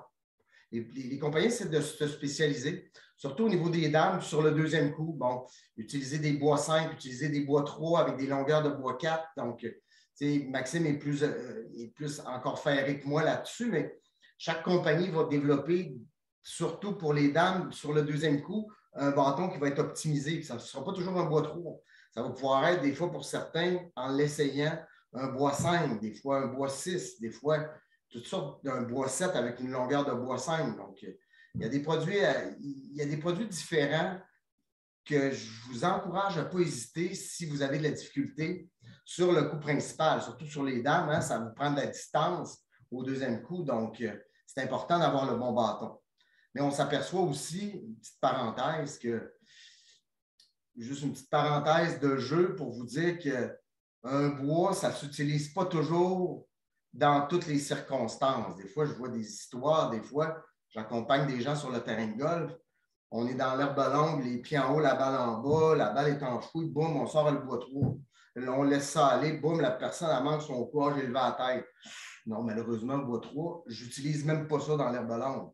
Les compagnies, c'est de se spécialiser, surtout au niveau des dames, sur le deuxième coup. Bon, utiliser des bois 5, utiliser des bois 3 avec des longueurs de bois 4. Donc, Maxime est plus encore ferré que moi là-dessus, mais chaque compagnie va développer, surtout pour les dames, sur le deuxième coup, un bâton qui va être optimisé. Ça ne sera pas toujours un bois 3. Ça va pouvoir être, des fois, pour certains, en l'essayant, un bois 5, des fois un bois 6, des fois toutes sortes d'un bois 7 avec une longueur de bois 5. Donc, il y a des produits différents que je vous encourage à ne pas hésiter si vous avez de la difficulté sur le coup principal, surtout sur les dames, hein, ça vous prend de la distance au deuxième coup, donc c'est important d'avoir le bon bâton. Mais on s'aperçoit aussi, une petite parenthèse de jeu pour vous dire qu'un bois, ça ne s'utilise pas toujours dans toutes les circonstances. Des fois, je vois des histoires, des fois, j'accompagne des gens sur le terrain de golf. On est dans l'herbe longue, les pieds en haut, la balle en bas, la balle est enfouie, boum, on sort le bois 3. On laisse ça aller, boum, la personne, elle manque son poids, j'ai levé la tête. Non, malheureusement, le bois 3, je n'utilise même pas ça dans l'herbe longue.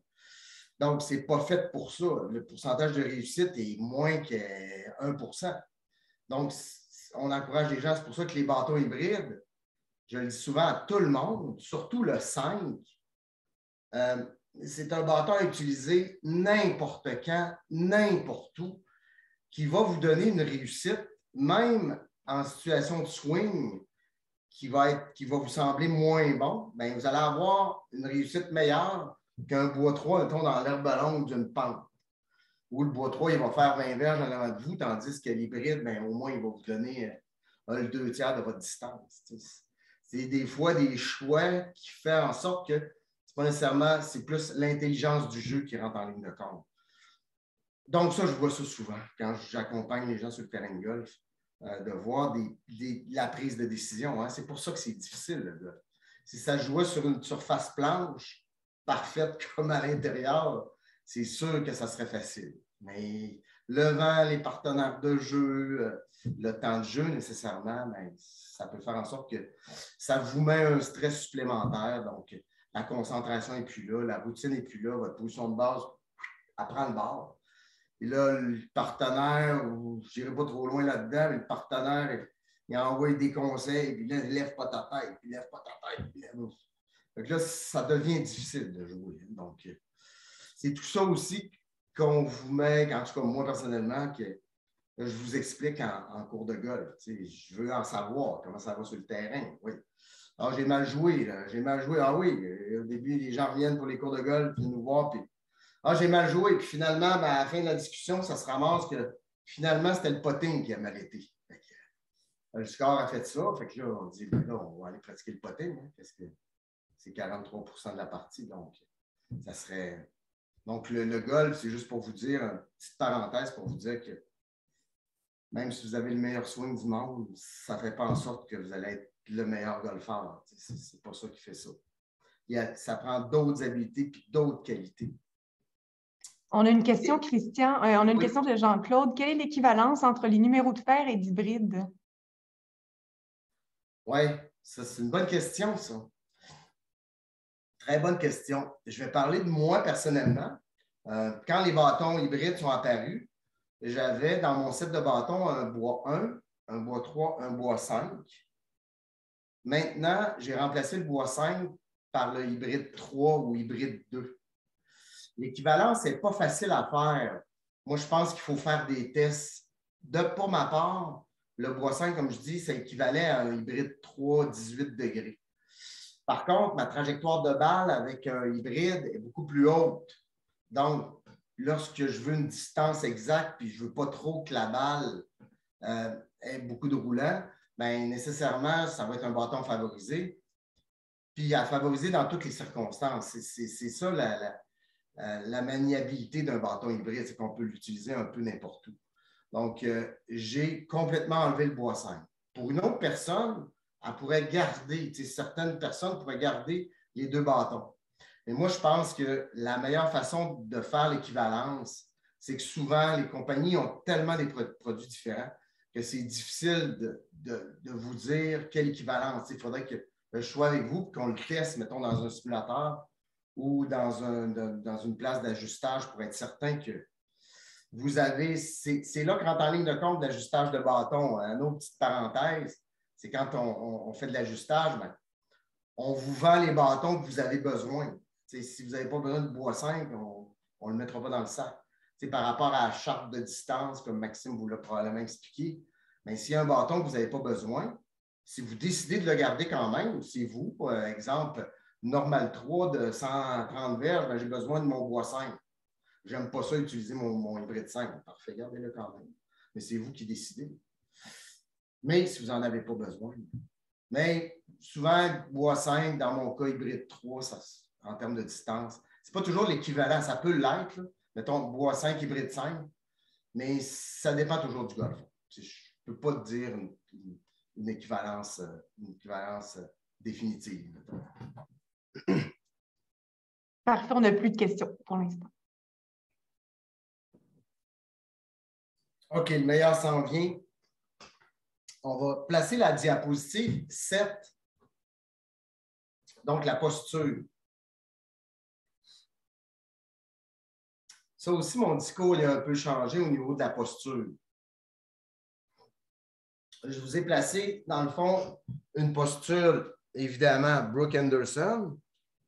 Donc, ce n'est pas fait pour ça. Le pourcentage de réussite est moins que 1%. Donc, on encourage les gens. C'est pour ça que les bâtons hybrides, je le dis souvent à tout le monde, surtout le 5, c'est un bâton à utiliser n'importe quand, n'importe où, qui va vous donner une réussite, même en situation de swing, qui va vous sembler moins bon, bien, vous allez avoir une réussite meilleure qu'un bois 3, mettons, dans l'herbe longue d'une pente. Ou le bois 3, il va faire 20 verges en avant de vous, tandis que l'hybride, ben, au moins, il va vous donner le 2/3 de votre distance. C'est des fois des choix qui font en sorte que c'est pas nécessairement, c'est plus l'intelligence du jeu qui rentre en ligne de compte. Donc, ça, je vois ça souvent quand j'accompagne les gens sur le terrain de golf, de voir la prise de décision. Hein. C'est pour ça que c'est difficile, le golf. Si ça jouait sur une surface planche, parfaite comme à l'intérieur, c'est sûr que ça serait facile. Mais le vent, les partenaires de jeu, le temps de jeu nécessairement, ben, ça peut faire en sorte que ça vous met un stress supplémentaire. Donc, la concentration n'est plus là, la routine n'est plus là, votre position de base, elle prend le bord. Et là, le partenaire, je n'irai pas trop loin là-dedans, mais le partenaire, il envoie des conseils, puis là, il ne lève pas ta tête, puis il ne lève pas ta tête. Donc là, ça devient difficile de jouer. Donc, c'est tout ça aussi qu'on vous met, en tout cas moi personnellement, que je vous explique en cours de golf. Je veux en savoir comment ça va sur le terrain. Oui. Alors, j'ai mal joué. J'ai mal joué. Ah oui, au début, les gens reviennent pour les cours de golf, puis nous voir, puis j'ai mal joué. Puis finalement, ben, à la fin de la discussion, ça se ramasse que finalement, c'était le putting qui a mal été. Le score a fait ça. Fait que là, on dit, ben là, on va aller pratiquer le putting, hein, parce que c'est 43 % de la partie. Donc, ça serait. Donc, le golf, c'est juste pour vous dire, une petite parenthèse pour vous dire que même si vous avez le meilleur swing du monde, ça ne fait pas en sorte que vous allez être le meilleur golfeur. C'est pas ça qui fait ça. Ça prend d'autres habiletés et d'autres qualités. On a une question, Christian. On a une question de Jean-Claude. Quelle est l'équivalence entre les numéros de fer et d'hybride? Oui, ça, c'est une bonne question, ça. Très bonne question. Je vais parler de moi personnellement. Quand les bâtons hybrides sont apparus, j'avais dans mon set de bâtons un bois 1, un bois 3, un bois 5. Maintenant, j'ai remplacé le bois 5 par le hybride 3 ou hybride 2. L'équivalence n'est pas facile à faire. Moi, je pense qu'il faut faire des tests. Pour ma part, le bois 5, comme je dis, ça équivalait à un hybride 3, 18 degrés. Par contre, ma trajectoire de balle avec un hybride est beaucoup plus haute. Donc, lorsque je veux une distance exacte puis je ne veux pas trop que la balle ait beaucoup de roulant, bien, nécessairement, ça va être un bâton favorisé. Puis à favoriser dans toutes les circonstances. C'est ça la maniabilité d'un bâton hybride, c'est qu'on peut l'utiliser un peu n'importe où. Donc, j'ai complètement enlevé le bois 5. Pour une autre personne, elle pourrait garder, certaines personnes pourraient garder les deux bâtons. Mais moi, je pense que la meilleure façon de faire l'équivalence, c'est que souvent, les compagnies ont tellement des produits différents que c'est difficile de vous dire quelle équivalence. Il faudrait que je sois avec vous et qu'on le teste, mettons, dans un simulateur ou dans une place d'ajustage pour être certain que vous avez. C'est là que rentre en ligne de compte l'ajustage de bâton. Une autre petite parenthèse, c'est quand on fait de l'ajustage, ben, on vous vend les bâtons que vous avez besoin. Si vous n'avez pas besoin de bois 5, on ne le mettra pas dans le sac. Par rapport à la charte de distance, comme Maxime vous l'a probablement expliqué, mais s'il y a un bâton que vous n'avez pas besoin, si vous décidez de le garder quand même, c'est vous, par exemple, normal 3 de 130 verges, ben, j'ai besoin de mon bois 5. Je n'aime pas ça utiliser mon hybride 5. Parfait, gardez-le quand même. Mais c'est vous qui décidez. Mais si vous n'en avez pas besoin. Mais souvent, bois 5, dans mon cas, hybride 3, en termes de distance, ce n'est pas toujours l'équivalent. Ça peut l'être, mettons bois 5, hybride 5, mais ça dépend toujours du golf. Je ne peux pas te dire une équivalence définitive. Parfait, on n'a plus de questions pour l'instant. OK, le meilleur s'en vient. On va placer la diapositive 7. Donc, la posture. Ça aussi, mon discours il a un peu changé au niveau de la posture. Je vous ai placé, dans le fond, une posture, évidemment, Brooke Henderson,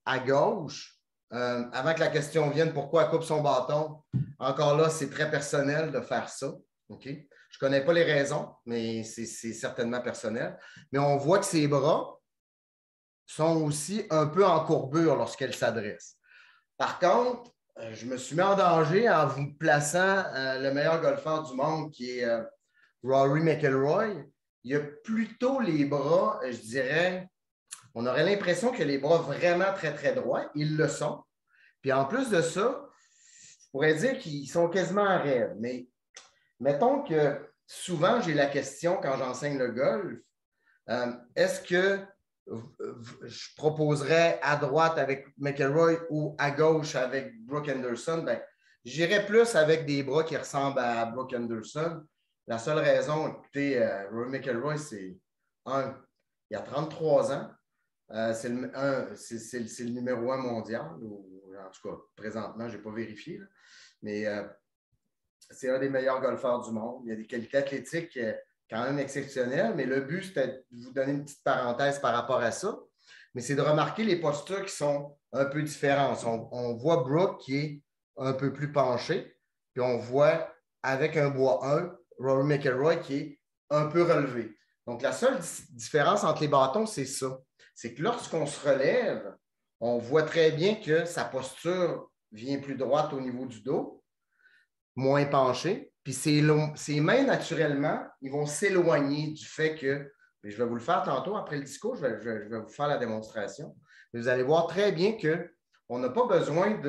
à gauche. Avant que la question vienne, pourquoi elle coupe son bâton? Encore là, c'est très personnel de faire ça. Okay? Je ne connais pas les raisons, mais c'est certainement personnel. Mais on voit que ses bras sont aussi un peu en courbure lorsqu'elle s'adresse. Par contre, je me suis mis en danger en vous plaçant le meilleur golfeur du monde qui est Rory McIlroy. Il a plutôt les bras, je dirais, on aurait l'impression que les bras vraiment très, très droits. Ils le sont. Puis en plus de ça, je pourrais dire qu'ils sont quasiment en rêve. Mais mettons que souvent, j'ai la question quand j'enseigne le golf, est-ce que je proposerais à droite avec McIlroy ou à gauche avec Brooke Henderson? Ben, j'irais plus avec des bras qui ressemblent à Brooke Henderson. La seule raison, écoutez, Rory McIlroy, il a 33 ans. C'est le numéro 1 mondial, ou en tout cas, présentement, je n'ai pas vérifié, là. Mais c'est un des meilleurs golfeurs du monde. Il a des qualités athlétiques quand même exceptionnelles, mais le but, c'était de vous donner une petite parenthèse par rapport à ça. Mais c'est de remarquer les postures qui sont un peu différentes. On voit Brooke qui est un peu plus penché, puis on voit avec un bois 1, Rory McIlroy qui est un peu relevé. Donc, la seule différence entre les bâtons, c'est ça. C'est que lorsqu'on se relève, on voit très bien que sa posture vient plus droite au niveau du dos, moins penchée, puis ses mains, naturellement, ils vont s'éloigner du fait que, je vais vous le faire tantôt après le discours, je vais vous faire la démonstration, mais vous allez voir très bien qu'on n'a pas besoin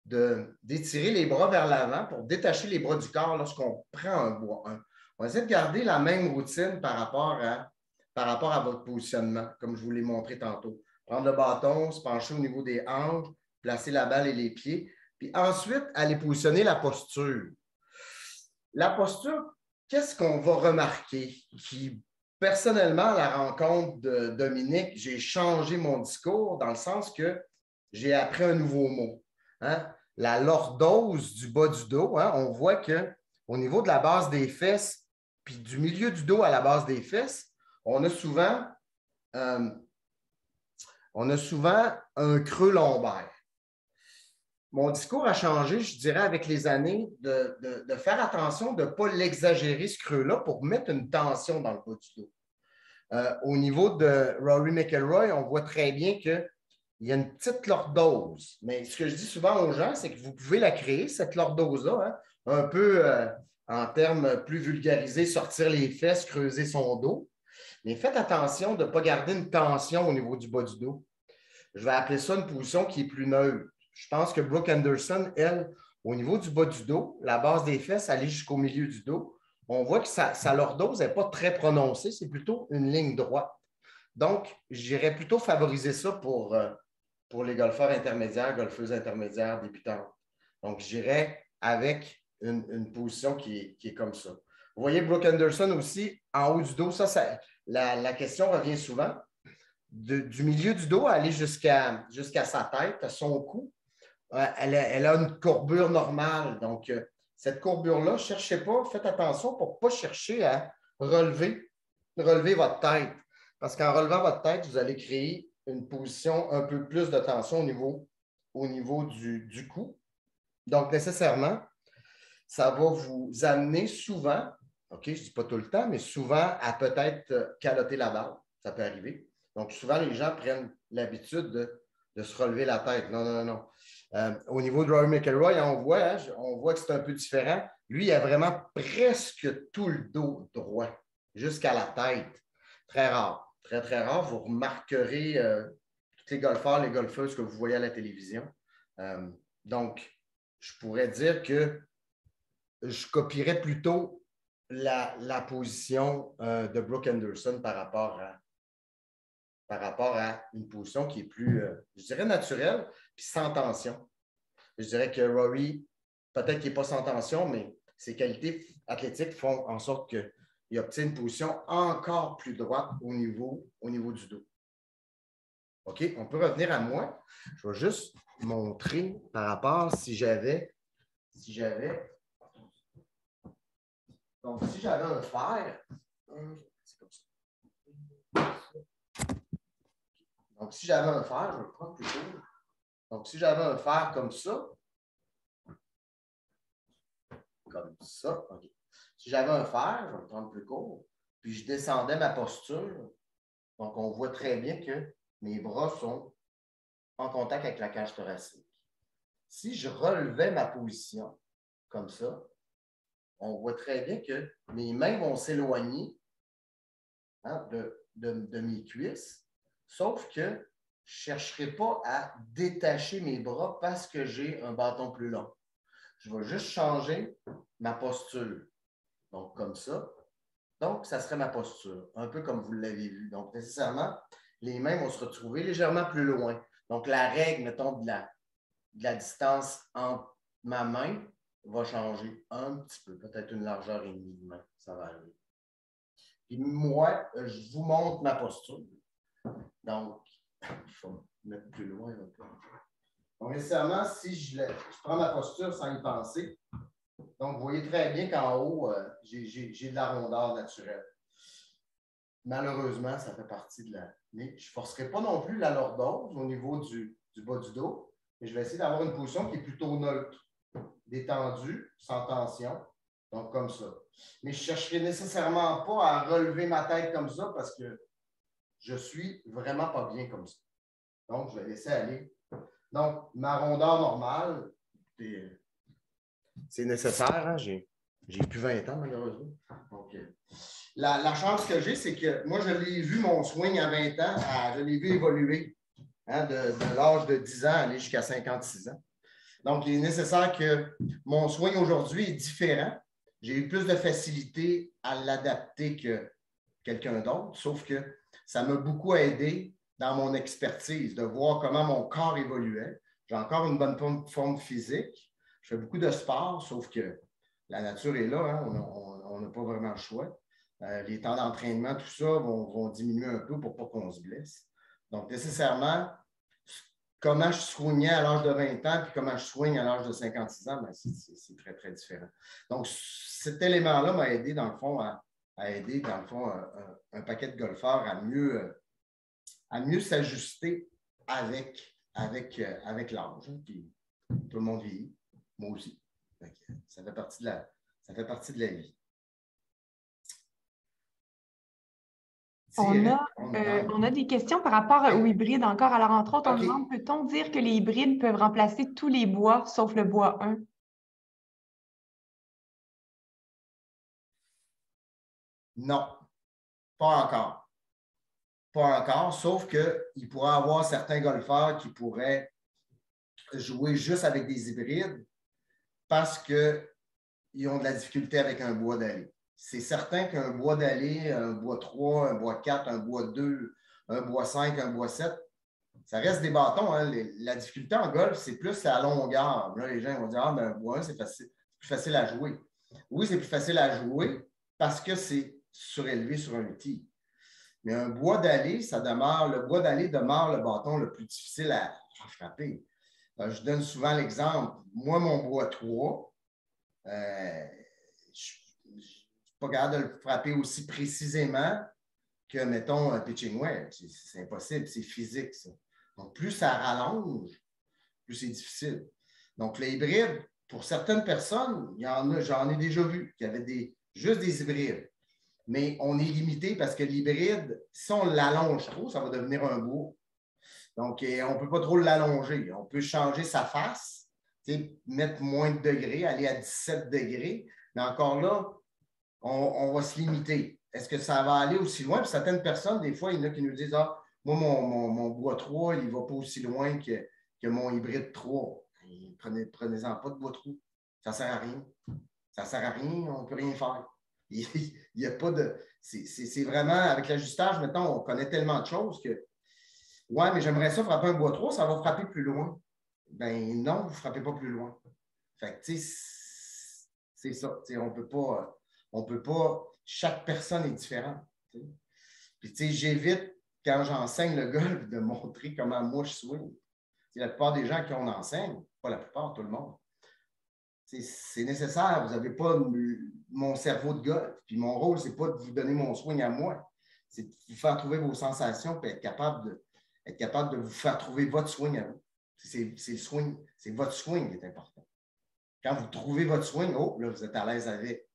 d'étirer les bras vers l'avant pour détacher les bras du corps lorsqu'on prend un bois 1. On essaie de garder la même routine par rapport à votre positionnement, comme je vous l'ai montré tantôt. Prendre le bâton, se pencher au niveau des hanches, placer la balle et les pieds, puis ensuite, aller positionner la posture. La posture, qu'est-ce qu'on va remarquer? Personnellement, à la rencontre de Dominique, j'ai changé mon discours dans le sens que j'ai appris un nouveau mot. Hein? La lordose du bas du dos, hein? On voit qu'au niveau de la base des fesses, puis du milieu du dos à la base des fesses, on a souvent un creux lombaire. Mon discours a changé, je dirais, avec les années, de faire attention de ne pas l'exagérer, ce creux-là, pour mettre une tension dans le bas du dos. Au niveau de Rory McIlroy, on voit très bien qu'il y a une petite lordose. Mais ce que je dis souvent aux gens, c'est que vous pouvez la créer, cette lordose-là, hein, un peu en termes plus vulgarisés, sortir les fesses, creuser son dos. Mais faites attention de ne pas garder une tension au niveau du bas du dos. Je vais appeler ça une position qui est plus neutre. Je pense que Brooke Henderson, elle, au niveau du bas du dos, la base des fesses, elle est jusqu'au milieu du dos. On voit que sa lordose n'est pas très prononcée, c'est plutôt une ligne droite. Donc, j'irais plutôt favoriser ça pour les golfeurs intermédiaires, golfeuses intermédiaires, débutantes. Donc, j'irais avec une position qui est comme ça. Vous voyez Brooke Henderson aussi, en haut du dos, la question revient souvent. Du milieu du dos, aller jusqu'à sa tête, à son cou, elle a une courbure normale. Donc, cette courbure-là, ne cherchez pas, faites attention pour ne pas chercher à relever votre tête. Parce qu'en relevant votre tête, vous allez créer une position un peu plus de tension au niveau du cou. Donc, nécessairement, ça va vous amener souvent, OK, je ne dis pas tout le temps, mais souvent à peut-être caloter la balle. Ça peut arriver. Donc, souvent, les gens prennent l'habitude de se relever la tête. Non, non, non. Au niveau de Rory McIlroy, on voit que c'est un peu différent. Lui, il a vraiment presque tout le dos droit, jusqu'à la tête. Très rare. Très, très rare. Vous remarquerez tous les golfeurs, les golfeuses que vous voyez à la télévision. Donc, je pourrais dire que je copierais plutôt la position de Brooke Henderson par rapport à une position qui est plus, je dirais, naturelle, puis sans tension. Je dirais que Rory, peut-être qu'il n'est pas sans tension, mais ses qualités athlétiques font en sorte qu'il obtient une position encore plus droite au niveau du dos. OK, on peut revenir à moi. Je vais juste montrer par rapport si j'avais. Donc, si j'avais un fer, c'est comme ça. Donc, si j'avais un fer, je vais le prendre plus court. Donc, si j'avais un fer comme ça, OK. Si j'avais un fer, je vais le prendre plus court, puis je descendais ma posture. Donc, on voit très bien que mes bras sont en contact avec la cage thoracique. Si je relevais ma position comme ça, on voit très bien que mes mains vont s'éloigner de mes cuisses, sauf que je ne chercherai pas à détacher mes bras parce que j'ai un bâton plus long. Je vais juste changer ma posture. Donc, comme ça. Donc, ça serait ma posture, un peu comme vous l'avez vu. Donc, nécessairement, les mains vont se retrouver légèrement plus loin. Donc, la règle, mettons, de la distance entre ma main va changer un petit peu, peut-être une largeur et demie de main. Ça va arriver. Puis moi, je vous montre ma posture. Donc, je vais me mettre plus loin un peu. Donc, nécessairement, si je prends ma posture sans y penser, donc vous voyez très bien qu'en haut, j'ai de la rondeur naturelle. Malheureusement, ça fait partie de la... Mais je ne forcerai pas non plus la lordose au niveau du bas du dos, mais je vais essayer d'avoir une position qui est plutôt neutre, détendue, sans tension, donc comme ça. Mais je ne chercherai nécessairement pas à relever ma tête comme ça parce que je ne suis vraiment pas bien comme ça. Donc, je vais laisser aller. Donc, ma rondeur normale, c'est nécessaire, hein? J'ai plus 20 ans, malheureusement. Donc, la chance que j'ai, c'est que moi, je l'ai vu, mon swing à 20 ans, je l'ai vu évoluer de l'âge de 10 ans à aller jusqu'à 56 ans. Donc, il est nécessaire que mon swing aujourd'hui est différent. J'ai eu plus de facilité à l'adapter que quelqu'un d'autre, sauf que ça m'a beaucoup aidé dans mon expertise, de voir comment mon corps évoluait. J'ai encore une bonne forme physique. Je fais beaucoup de sport, sauf que la nature est là, hein? On n'a pas vraiment le choix. Les temps d'entraînement, tout ça vont diminuer un peu pour ne pas qu'on se blesse. Donc, nécessairement, comment je swingais à l'âge de 20 ans puis comment je swing à l'âge de 56 ans, ben, c'est très, très différent. Donc, cet élément-là m'a aidé, dans le fond, à aider, dans le fond, un paquet de golfeurs à mieux s'ajuster avec l'âge. Hein, puis, tout le monde vieillit, moi aussi. Ça fait partie de la vie. On a des questions par rapport aux hybrides encore. Alors, entre autres, on demande, peut-on dire que les hybrides peuvent remplacer tous les bois sauf le bois 1? Non, pas encore. Pas encore, sauf qu'il pourrait y avoir certains golfeurs qui pourraient jouer juste avec des hybrides parce qu'ils ont de la difficulté avec un bois d'allée. C'est certain qu'un bois d'allée, un bois 3, un bois 4, un bois 2, un bois 5, un bois 7, ça reste des bâtons. Hein. La difficulté en golf, c'est plus la longueur. Là, les gens vont dire, un bois 1, c'est plus facile à jouer. Oui, c'est plus facile à jouer parce que c'est surélevé sur un tee. Mais un bois d'allée, le bois d'allée demeure le bâton le plus difficile à frapper. Je donne souvent l'exemple. Moi, mon bois 3, je ne suis pas capable de le frapper aussi précisément que, mettons, un pitching wedge. C'est impossible, c'est physique, ça. Donc, plus ça rallonge, plus c'est difficile. Donc, le hybride, pour certaines personnes, j'en ai déjà vu, qu'il y avait juste des hybrides. Mais on est limité parce que l'hybride, si on l'allonge trop, ça va devenir un bois. Donc, on ne peut pas trop l'allonger. On peut changer sa face, mettre moins de degrés, aller à 17 degrés. Mais encore là, on va se limiter. Est-ce que ça va aller aussi loin? Puis certaines personnes, des fois, il y en a qui nous disent, ah, moi, mon bois 3, il ne va pas aussi loin que mon hybride 3. Prenez-en pas de bois 3. Ça ne sert à rien. Ça ne sert à rien, on ne peut rien faire. Il n'y a pas de... C'est vraiment, avec l'ajustage, maintenant, on connaît tellement de choses que ouais, mais j'aimerais ça frapper un bois 3, ça va frapper plus loin. Ben non, vous ne frappez pas plus loin. Fait que, tu sais, c'est ça. On peut pas, chaque personne est différente. T'sais. Puis, tu sais, j'évite, quand j'enseigne le golf, de montrer comment moi je swing. T'sais, la plupart des gens qui on enseigne, pas la plupart, tout le monde, c'est nécessaire. Vous n'avez pas mon cerveau de golf. Puis mon rôle, ce n'est pas de vous donner mon swing à moi. C'est de vous faire trouver vos sensations et être capable de vous faire trouver votre swing à vous. C'est le swing, c'est votre swing qui est important. Quand vous trouvez votre swing, oh, là, vous êtes à l'aise avec.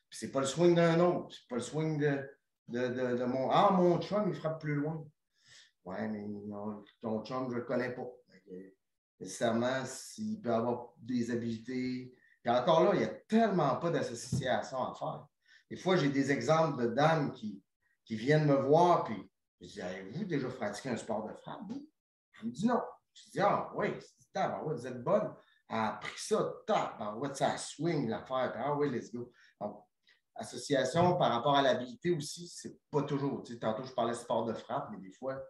Puis c'est pas le swing d'un autre. C'est pas le swing de mon. Ah, mon chum, il frappe plus loin. Ouais, mais non, ton chum, je ne le connais pas. nécessairement s'il peut avoir des habiletés. Puis encore là, il n'y a tellement pas d'association à faire. Des fois, j'ai des exemples de dames qui viennent me voir, puis je dis, avez-vous déjà pratiqué un sport de frappe, vous? Elle me dit non. Je dis, ah oui, vous êtes bonne. Elle a pris ça, ça swing l'affaire, ah oui, let's go. Donc, association par rapport à l'habilité aussi, c'est pas toujours. Tu sais, tantôt, je parlais de sport de frappe, mais des fois,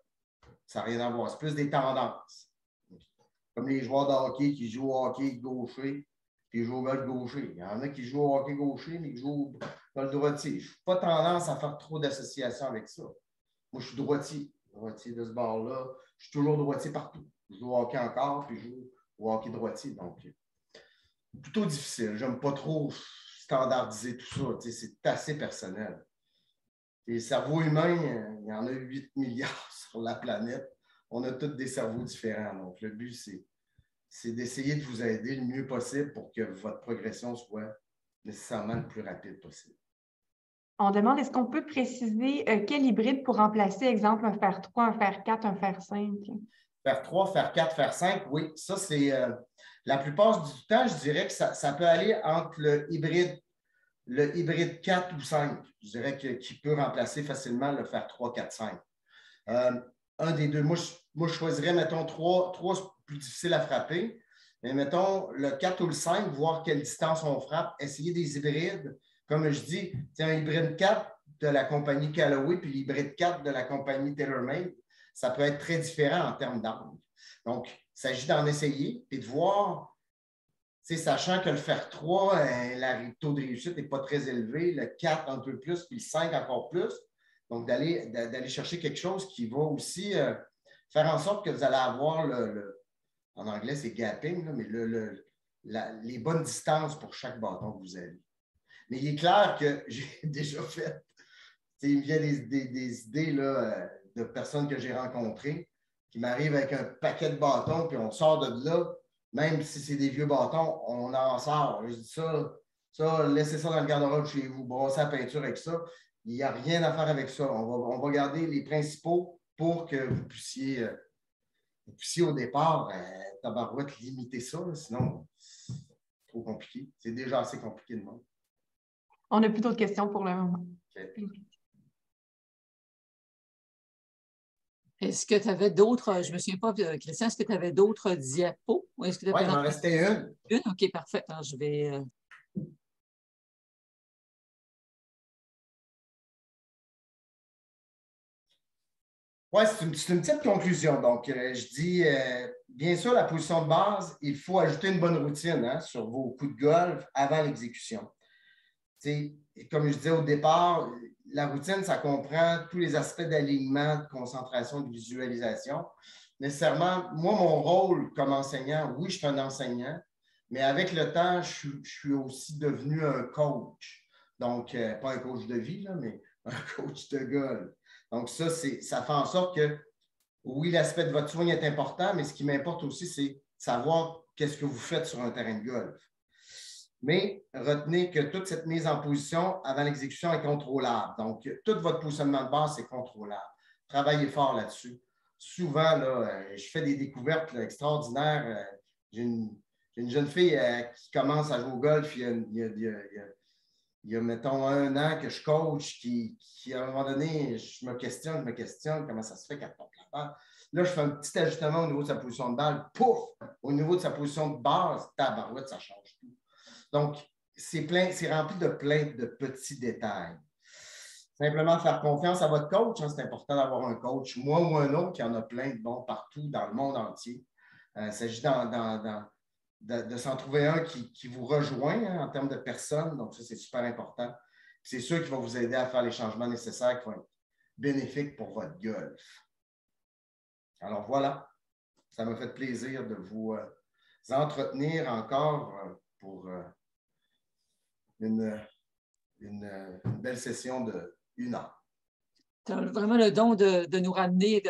ça n'a rien à voir. C'est plus des tendances. Comme les joueurs de hockey qui jouent au hockey gaucher, puis ils jouent au golf gaucher. Il y en a qui jouent au hockey gaucher, mais qui jouent au golf droitier. Je n'ai pas tendance à faire trop d'associations avec ça. Moi, je suis droitier de ce bord-là. Je suis toujours droitier partout. Je joue au hockey encore, puis je joue au hockey droitier. Donc, plutôt difficile. J'aime pas trop standardiser tout ça. C'est assez personnel. Les cerveaux humains, il y en a 8 milliards sur la planète. On a tous des cerveaux différents. Donc, le but, c'est d'essayer de vous aider le mieux possible pour que votre progression soit nécessairement le plus rapide possible. On demande, est-ce qu'on peut préciser quel hybride pour remplacer, exemple, un fer 3, un fer 4, un fer 5? Fer 3, fer 4, fer 5, oui. Ça, c'est la plupart du temps, je dirais que ça peut aller entre le hybride 4 ou 5. Je dirais qui peut remplacer facilement le fer 3, 4, 5. Un des deux. Moi, je choisirais, mettons, 3 c'est plus difficile à frapper. Mais mettons, le 4 ou le 5, voir quelle distance on frappe, essayer des hybrides. Comme je dis, c'est un hybride 4 de la compagnie Callaway puis l'hybride 4 de la compagnie TaylorMade. Ça peut être très différent en termes d'angle. Donc, il s'agit d'en essayer et de voir, sachant que le fer 3, le taux de réussite n'est pas très élevé, le 4 un peu plus, puis le 5 encore plus. Donc, d'aller chercher quelque chose qui va aussi faire en sorte que vous allez avoir en anglais, c'est gapping, là, mais les bonnes distances pour chaque bâton que vous avez. Mais il est clair que j'ai déjà fait, il me vient des idées là, de personnes que j'ai rencontrées qui m'arrivent avec un paquet de bâtons, puis on sort de là, même si c'est des vieux bâtons, on en sort. Je dis ça, laissez ça dans le garde-robe chez vous, brossez la peinture avec ça. Il n'y a rien à faire avec ça. On va garder les principaux pour que vous puissiez au départ, tabarouette, limiter ça, sinon, c'est trop compliqué. C'est déjà assez compliqué de même. On n'a plus d'autres questions pour le moment. Okay. Est-ce que tu avais d'autres, je ne me souviens pas, Christian, est-ce que tu avais d'autres diapos? Oui, il m'en restait une. Une? OK, parfait. Alors, je vais... Oui, c'est une petite conclusion. Donc, je dis, bien sûr, la position de base, il faut ajouter une bonne routine sur vos coups de golf avant l'exécution. Comme je disais au départ, la routine, ça comprend tous les aspects d'alignement, de concentration, de visualisation. Nécessairement, moi, mon rôle comme enseignant, oui, je suis un enseignant, mais avec le temps, je suis aussi devenu un coach. Donc, pas un coach de vie, là, mais un coach de golf. Donc, ça fait en sorte que, oui, l'aspect de votre swing est important, mais ce qui m'importe aussi, c'est savoir qu'est-ce que vous faites sur un terrain de golf. Mais retenez que toute cette mise en position avant l'exécution est contrôlable. Donc, tout votre positionnement de base, c'est contrôlable. Travaillez fort là-dessus. Souvent, là, je fais des découvertes là, extraordinaires. J'ai une jeune fille qui commence à jouer au golf il y a, mettons, 1 an que je coach, qui à un moment donné, je me questionne comment ça se fait qu'elle porte la balle. Là, je fais un petit ajustement au niveau de sa position de balle. Pouf! Au niveau de sa position de base, tabarouette, ça change tout. Donc, c'est rempli de plein de petits détails. Simplement faire confiance à votre coach. C'est important d'avoir un coach, moi ou un autre, il y en a plein de bons partout dans le monde entier. Il s'agit de s'en trouver un qui vous rejoint en termes de personnes. Donc, ça, c'est super important. C'est sûr qu'il va vous aider à faire les changements nécessaires qui vont être bénéfiques pour votre golf. Alors, voilà. Ça m'a fait plaisir de vous entretenir encore pour une belle session de 1 heure. Tu as vraiment le don de nous ramener,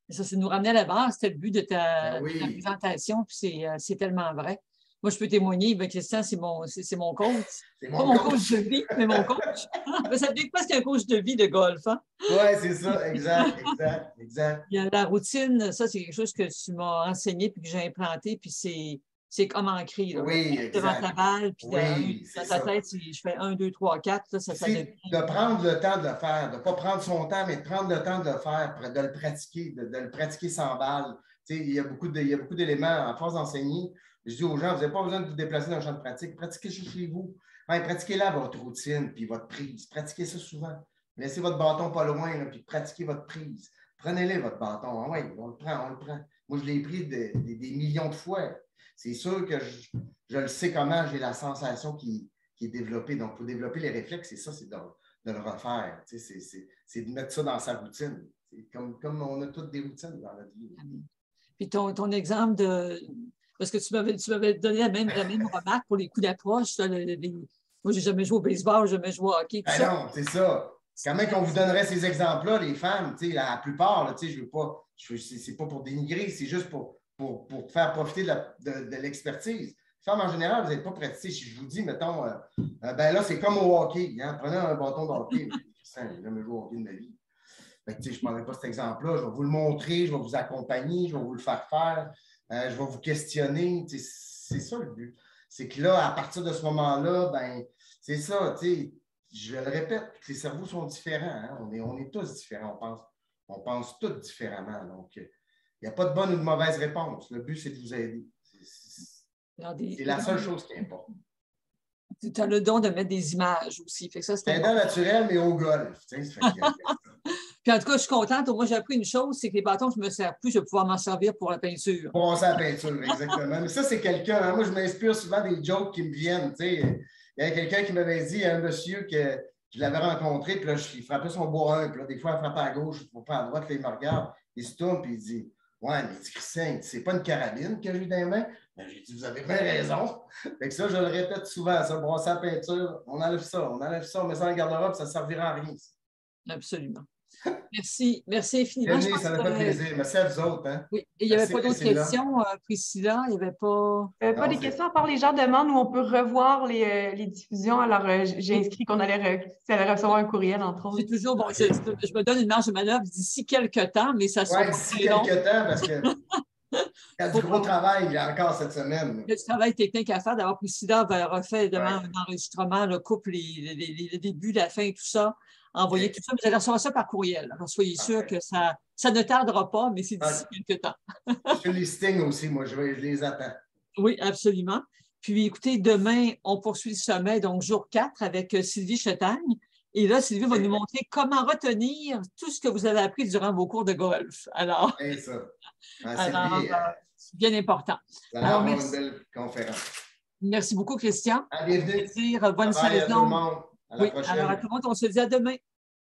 ça, c'est de nous ramener à la base. C'était le but de ta présentation, puis c'est tellement vrai. Moi, je peux témoigner, ben, Christian, c'est mon coach. C'est mon Pas mon coach. coach de vie, mais mon coach. Ben, ça devient presque un coach de vie de golf. Hein? Oui, c'est ça, exact. Il y a la routine, ça, c'est quelque chose que tu m'as enseigné puis que j'ai implanté, puis c'est comme ancré. Là. Oui, devant exact. ta balle, puis Oui, dans ta tête, je fais 1, 2, 3, 4. Là, ça c'est de prendre le temps de le faire, de ne pas prendre son temps, mais de prendre le temps de le faire, de le pratiquer, de le pratiquer sans balle. Tu sais, il y a beaucoup d'éléments. À force d'enseigner, je dis aux gens, vous n'avez pas besoin de vous déplacer dans le champ de pratique. Pratiquez ça chez vous. Ouais, pratiquez-là votre routine puis votre prise. Pratiquez ça souvent. Laissez votre bâton pas loin, là, puis pratiquez votre prise. Prenez-le, votre bâton. Ah, oui, on le prend. Moi, je l'ai pris des millions de fois. C'est sûr que je le sais comment j'ai la sensation qui est développée. Donc, pour développer les réflexes, c'est ça, c'est de le refaire. Tu sais, c'est de mettre ça dans sa routine. Comme on a toutes des routines dans notre vie. Puis ton exemple de... Parce que tu m'avais donné la même remarque pour les coups d'approche. Moi, je n'ai jamais joué au baseball, je n'ai jamais joué au hockey. Ben non, c'est ça. Quand même qu'on vous donnerait ces exemples-là, les femmes, la plupart, là, je veux pas, c'est pas pour dénigrer, c'est juste pour faire profiter de l'expertise. Les femmes, en général, vous n'êtes pas prêtes. Si je vous dis, mettons, ben là, c'est comme au hockey. Hein, prenez un bâton de hockey. Je n'ai jamais joué au hockey de ma vie. Je ne prendrai pas cet exemple-là. Je vais vous le montrer, je vais vous accompagner, je vais vous le faire faire. Je vais vous questionner. C'est ça le but. C'est que là, à partir de ce moment-là, ben, c'est ça. Je le répète, les cerveaux sont différents. Hein? On est tous différents. On pense tous différemment. Donc, il n'y a pas de bonne ou de mauvaise réponse. Le but, c'est de vous aider. C'est la seule chose qui importe. Tu as le don de mettre des images aussi. C'est un don naturel, mais au golf. Puis en tout cas, je suis contente. Moi, j'ai appris une chose, c'est que les bâtons, je ne me sers plus, je vais pouvoir m'en servir pour la peinture. Pour la peinture, exactement. Mais ça, c'est quelqu'un. Hein? Moi, je m'inspire souvent des jokes qui me viennent. Il y a quelqu'un qui m'avait dit, un monsieur que je l'avais rencontré, puis là, il frappait son bois 1, puis là, des fois, il frappait à gauche, il ne pas à droite, là, il me regarde, il se tourne, puis il dit, ouais, mais Christian, c'est pas une carabine que j'ai dans les mains. Ben, j'ai dit, vous avez bien raison. Fait que ça, je le répète souvent, ça, brosser la peinture, on enlève ça, on met ça dans le garde-robe, ça ne servira à rien. Absolument. Merci infiniment. Ça m'a fait plaisir. Merci à vous autres. Hein? Oui. Et il n'y avait pas d'autres questions, Priscilla? Il n'y avait pas... pas des questions, à part les gens demandent où on peut revoir les diffusions. Alors, j'ai inscrit qu'on allait recevoir un courriel, entre autres. C'est toujours bon. Je me donne une marge de manœuvre d'ici quelques temps, mais ça sera d'ici quelques temps, parce que il y a du gros travail encore cette semaine. Il y a du travail technique à faire. D'abord, Priscilla va refaire demain un enregistrement, coupe les débuts, la fin, tout ça. Envoyer tout ça, vous allez recevoir ça par courriel. Alors, soyez sûrs que ça ne tardera pas, mais c'est d'ici quelques temps. Je les signe aussi, moi, je les attends. Oui, absolument. Puis, écoutez, demain, on poursuit le sommet, donc jour 4, avec Sylvie Chetagne. Et là, Sylvie va nous montrer comment retenir tout ce que vous avez appris durant vos cours de golf. Alors, c'est ça. C'est bien important. Vous allez avoir une belle conférence. Merci beaucoup, Christian. Bienvenue. Bonne saison. À tout le monde. À la prochaine. Alors, à tout le monde, on se dit à demain.